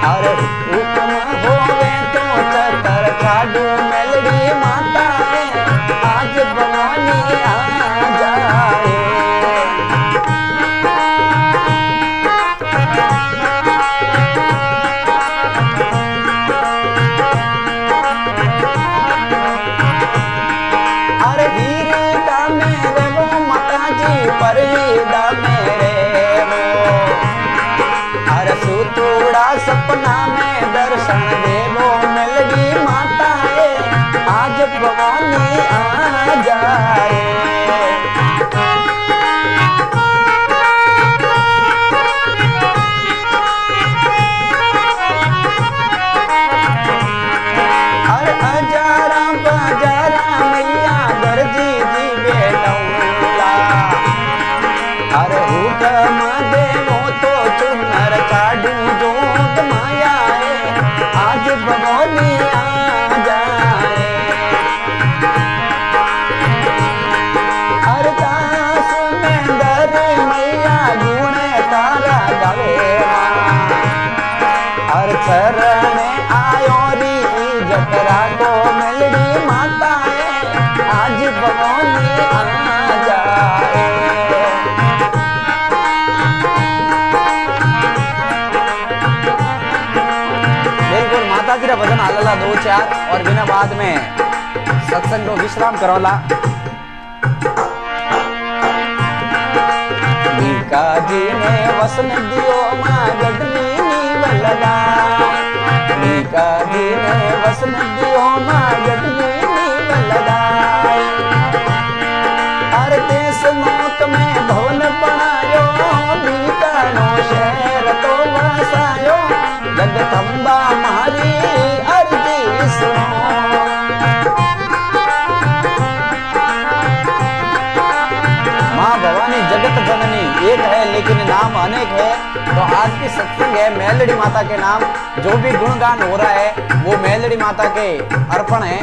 अरे हुक्म होवे तो चक्कर चढ़ मेलडी माता है आज भवानी आ जाए। अरे हीरा मेरे परदा मेरे वो अरे सुतूड़ा सपना में दर्शन देवो मेलडी माता है आज भवानी आ जाए। अरे हजारा बजारा मैया दर्जी जी बेटौला अरे हुक्म देवो तो चुनर चाडू जोग माया है आज भवानी आ जाए। अरे दास में दर मैया गुण तारा गावे हर चरण आयो री जतरा को मेलडी माता है आज भवानी आ जाए। माताजी भजन आलला 2-4 और बिना बाद में सत्संग को विश्राम करोला। मीका जी ने वसन दियो मां गडनी नीवलला भीका जी ने वसन दियो मागट नीव लगाए। अरे देश नोक में भवन बनायो बीकानो शहर तो वसायो जगदम्बा मारी अर्जी सुनो। माँ भवानी जगत जननी एक है लेकिन नाम अनेक है। तो आज की सत्संग है मेलड़ी माता के नाम। जो भी गुणगान हो रहा है वो मेलड़ी माता के अर्पण है।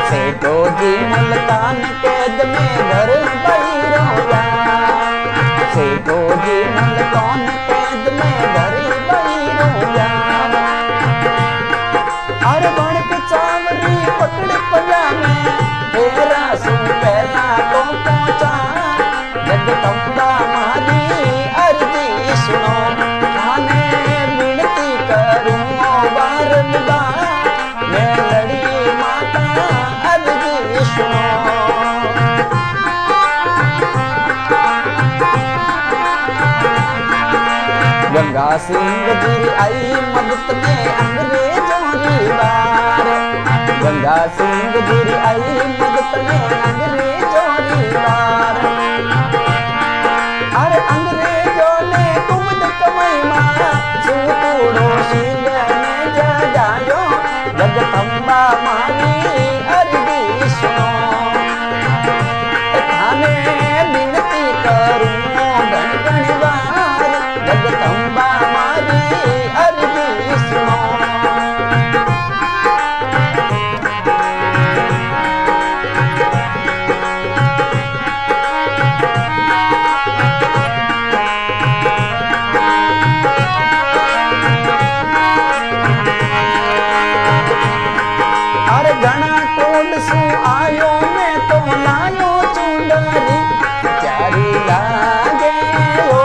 सेठो जी मुल्तान कैद में घर बैरोया, सेठो जी मुल्तान कैद में घर बैरोया। अरे बणक चावरी पकड़ पंजा में तेरा सुन पहला तो पहुंचा जगदम्बा मारी अर्जी सुनो। थाने विनती करूं बारंबार मेलड़ी माता अर्जी सुनो। गंगा सिंह जी आई मदद में अंग्रेजों री बार, गंगा सिंह जी आई मदद में अंग्रेजों री बार। अरे अंग्रेजों ने कुमद कमाई मां सूतूड़ो सिंह ने जगायो जगदम्बा मारी अर्जी सुनो। थाने विनती करूं घण घण बार जगदम्बा मारी अर्जी सुनो। अरे घना टोल सु आयो मैं तो लायो चुंदरी प्यारी लागे ओ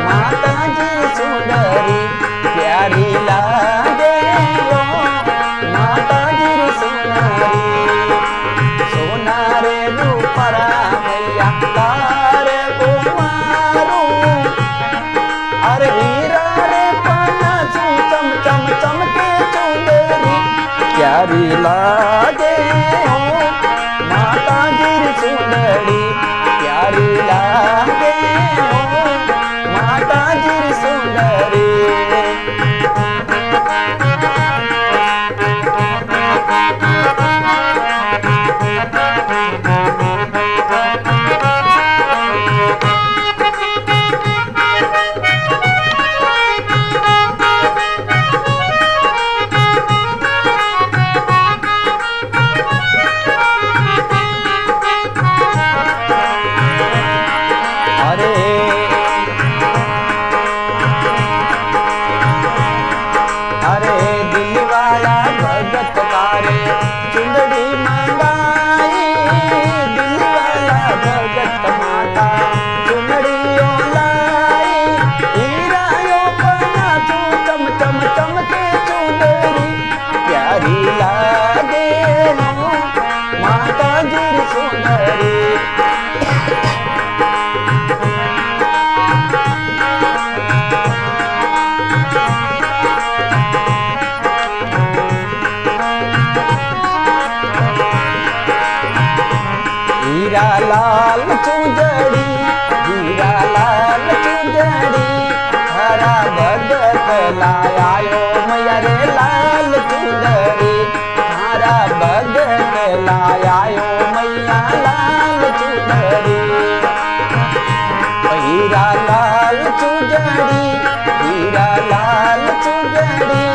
माता जी सुंदरी प्यारी लागे ओ माता जी सुंदरी। सोना रे रूपरा मैया तारे को मारू, अरे हीरा रे पाना चू चम चम चमके चुंदरी प्यारी लागे ओ माता जी सुंदरी प्यारी लागे ओ माता जी सुंदरी। अरे दिल वाला भगत तारे चुंदड़ी मंगाई, दिल वाला भगत माता चुंदड़ी लाई। हीरा यो पना चू चम चम चमके चुंदड़ी प्यारी लागे हो माता जी सुंदरी। हीरा लाल चुंदड़ी हीरा लाल चुंदड़ी हरा भगत लायो मैया रे लाल चुंदड़ी, हरा भगत लायो मैया लाल चुंदड़ी। हीरा लाल चुंदड़ी हीरा लाल चुंदड़ी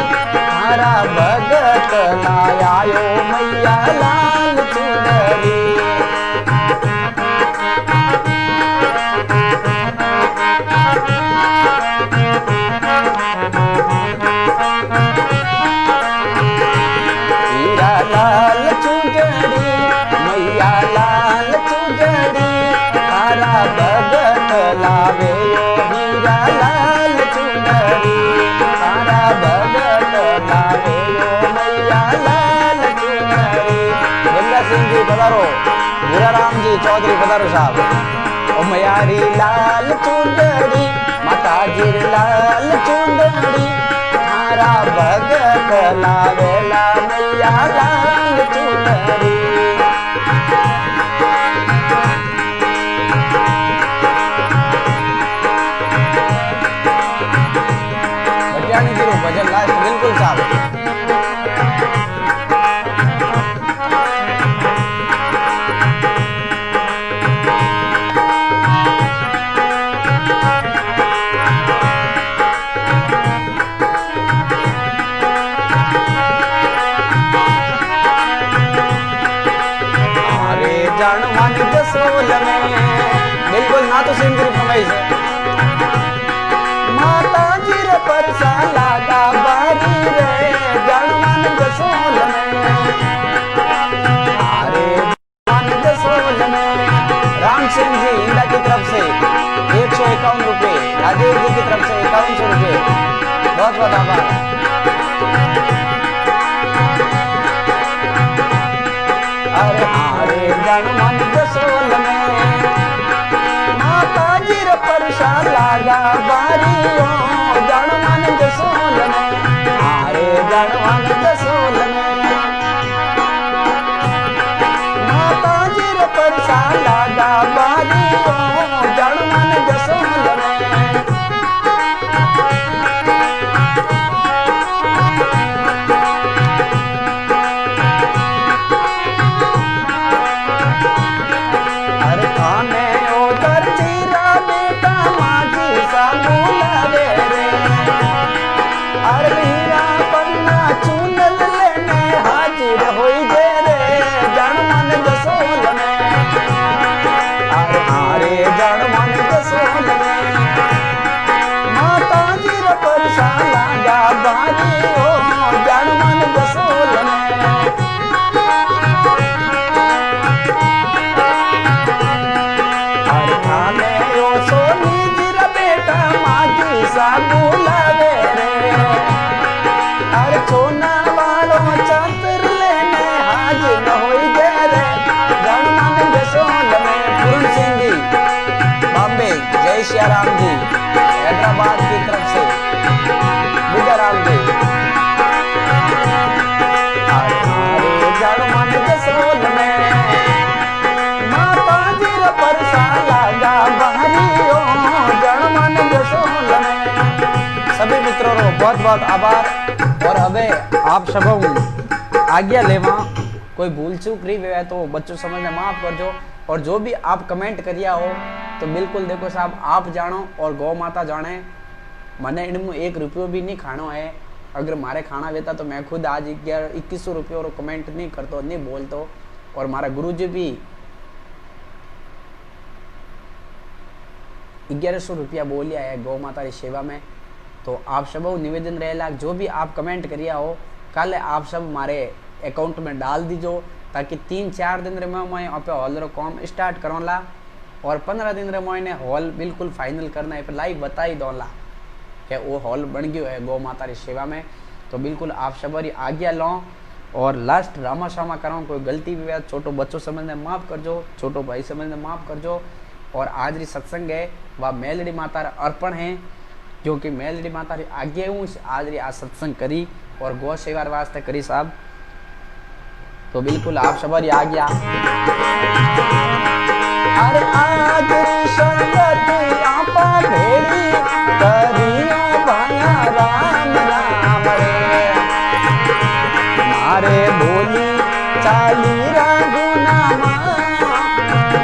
हरा भगत लायो मैया लाल चुंदड़ी। हीरा लाल चुंदड़ी मैया लाल चुंदड़ी हरा भगत लावे हीरा लाल चुंदड़ी, हरा भगत लावे मैया लाल चुंदड़ी। गंगा सिंह जी पधारो, हीराराम जी चौधरी पधारो साहब। ओ मैयारी लाल चुंदड़ी माता जी लाल चुंदड़ी लावेला मैया लाल चुनरी। भटियाणी जी रो भजन लास्ट बिल्कुल साफ। जसोल में बिल्कुल ना तो सिंह की फरमाइश है। माता जी रे परसा लागा बारी रे जनमन जसोल में। अरे जनमन जसोल में राम सिंह जी इंडिया की तरफ से 151 रुपए, राजेश जी की तरफ से 5100 रुपए, बहुत बहुत आभार। अरे जनमन जसोल में माता जी रे परसा लागा बारी ओ जनमन जसोल में। अरे जनमन जसोल में माता जी रे परसा लागा बारी ओ जनमन जसोल में। सियाराम जी हैदराबाद की तरफ से बुद्धाराम जी। अरे जनमन जसोल में माता जी रे परसा लागा बारी ओ जनमन जसोल में। सभी मित्रों को बहुत बहुत आभार। और अबे आप सब आज्ञा लेवा, कोई भूल चूक रही है तो बच्चों समझने माफ कर जो। और जो भी आप कमेंट करिया हो तो बिल्कुल देखो साहब आप जानो और गौ माता जाने, मैंने इनमें 1 रुपयो भी नहीं खानो है। अगर मारे खाना लेता तो मैं खुद आज 2100 रुपये और कमेंट नहीं करता, नहीं बोलता। और हमारा गुरुजी भी 1100 रुपया बोलिया है गौ माता की सेवा में। तो आप सब निवेदन रहेला जो भी आप कमेंट करिया हो कल आप सब हमारे अकाउंट में डाल दीजो, ताकि 3-4 दिन रे मैं आप हॉल रो काम स्टार्ट करोला। और 15 दिन रे मैंने हॉल बिल्कुल फाइनल करना है, लाइव बताई दोला कि वो हॉल बन गयो है गौ माता की सेवा में। तो बिल्कुल आप सबरी आज्ञा लो और लास्ट रामा शामा करो। कोई गलती भी है छोटो बच्चों समझने माफ करजो, छोटो भाई समझने माफ करजो। और आज री सत्संग है वह मेलड़ी माता अर्पण है, क्योंकि मेलड़ी माता री आज्ञा हूँ आज री आज सत्संग करी और गौ सेवा वास्ते करी साहब। तो बिल्कुल आप सबरी आज्ञा। अरे आज संगत आपा भेड़ी करियो भाया राम राम रे। मारे बोली चाली रघुना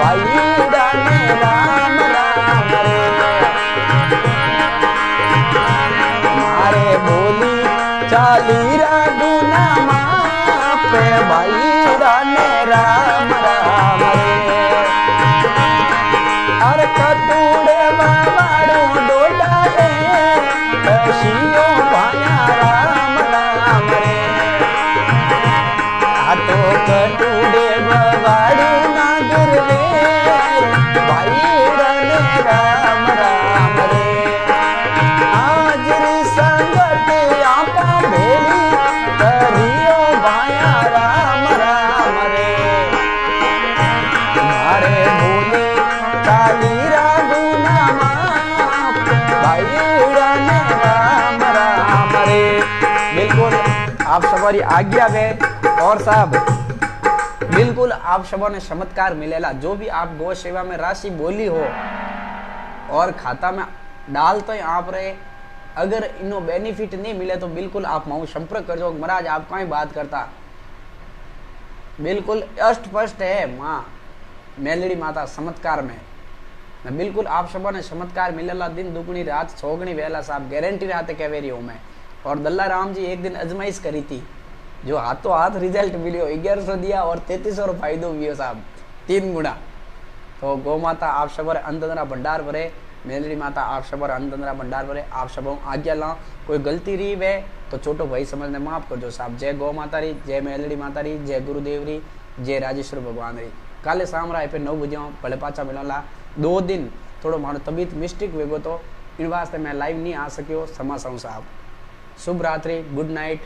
भाई डाले राम राम रे। मारे बोली चाली रघुना पे भाई डाले राम राम रे। अरे कटूड़े बाबाड़ो डोलाए शियो भाया राम राम रे। तो कटूड़े बाबाड़ो नागर रे भाई डाले राम राम रे। आज री संगत आपा भेली करियो भाया राम आप सबरी आज्ञा वे और साहब बिल्कुल आप सबों ने चमत्कार मिलेला। जो भी आप गौ सेवा में राशि बोली हो और खाता में डाल तो आप रहे, अगर इनो बेनिफिट नहीं मिले तो बिल्कुल आप माऊ संपर्क कर जो। महाराज आप कहीं बात करता, बिल्कुल स्पष्ट है माँ मेलड़ी माता चमत्कार में बिल्कुल आप सबों ने चमत्कार मिलेला। दिन दुगनी रात छोगनी वेला साहब गारंटी रात कह रही हूं मैं। और दल्ला राम जी एक दिन अजमाइश करी थी, जो हाथों हाथ रिजल्ट मिलियो, 1100 दिया और 3300 फायदो हुआ साहब, 3 गुना। तो गौ माता आप सब अंदरा भंडार भरे, मेलड़ी माता आप सब अंदरा भंडार भरे। आप सब आज्ञा ला, कोई गलती रही वे तो छोटो भाई समझने माफ कर दो साहब। जय गौ माता री, जय मेलड़ी माता री, जय गुरुदेव री, जय राजेश्वर भगवान री। काले शाम राय पे 9 बजे भले पाचा मिला। 2 दिन थोड़ो मारो तबीयत मिस्टेक वेगो तो इन वास्ते मैं लाइव नहीं आ सको। समासाऊं साहब। शुभ रात्रि, गुड नाइट।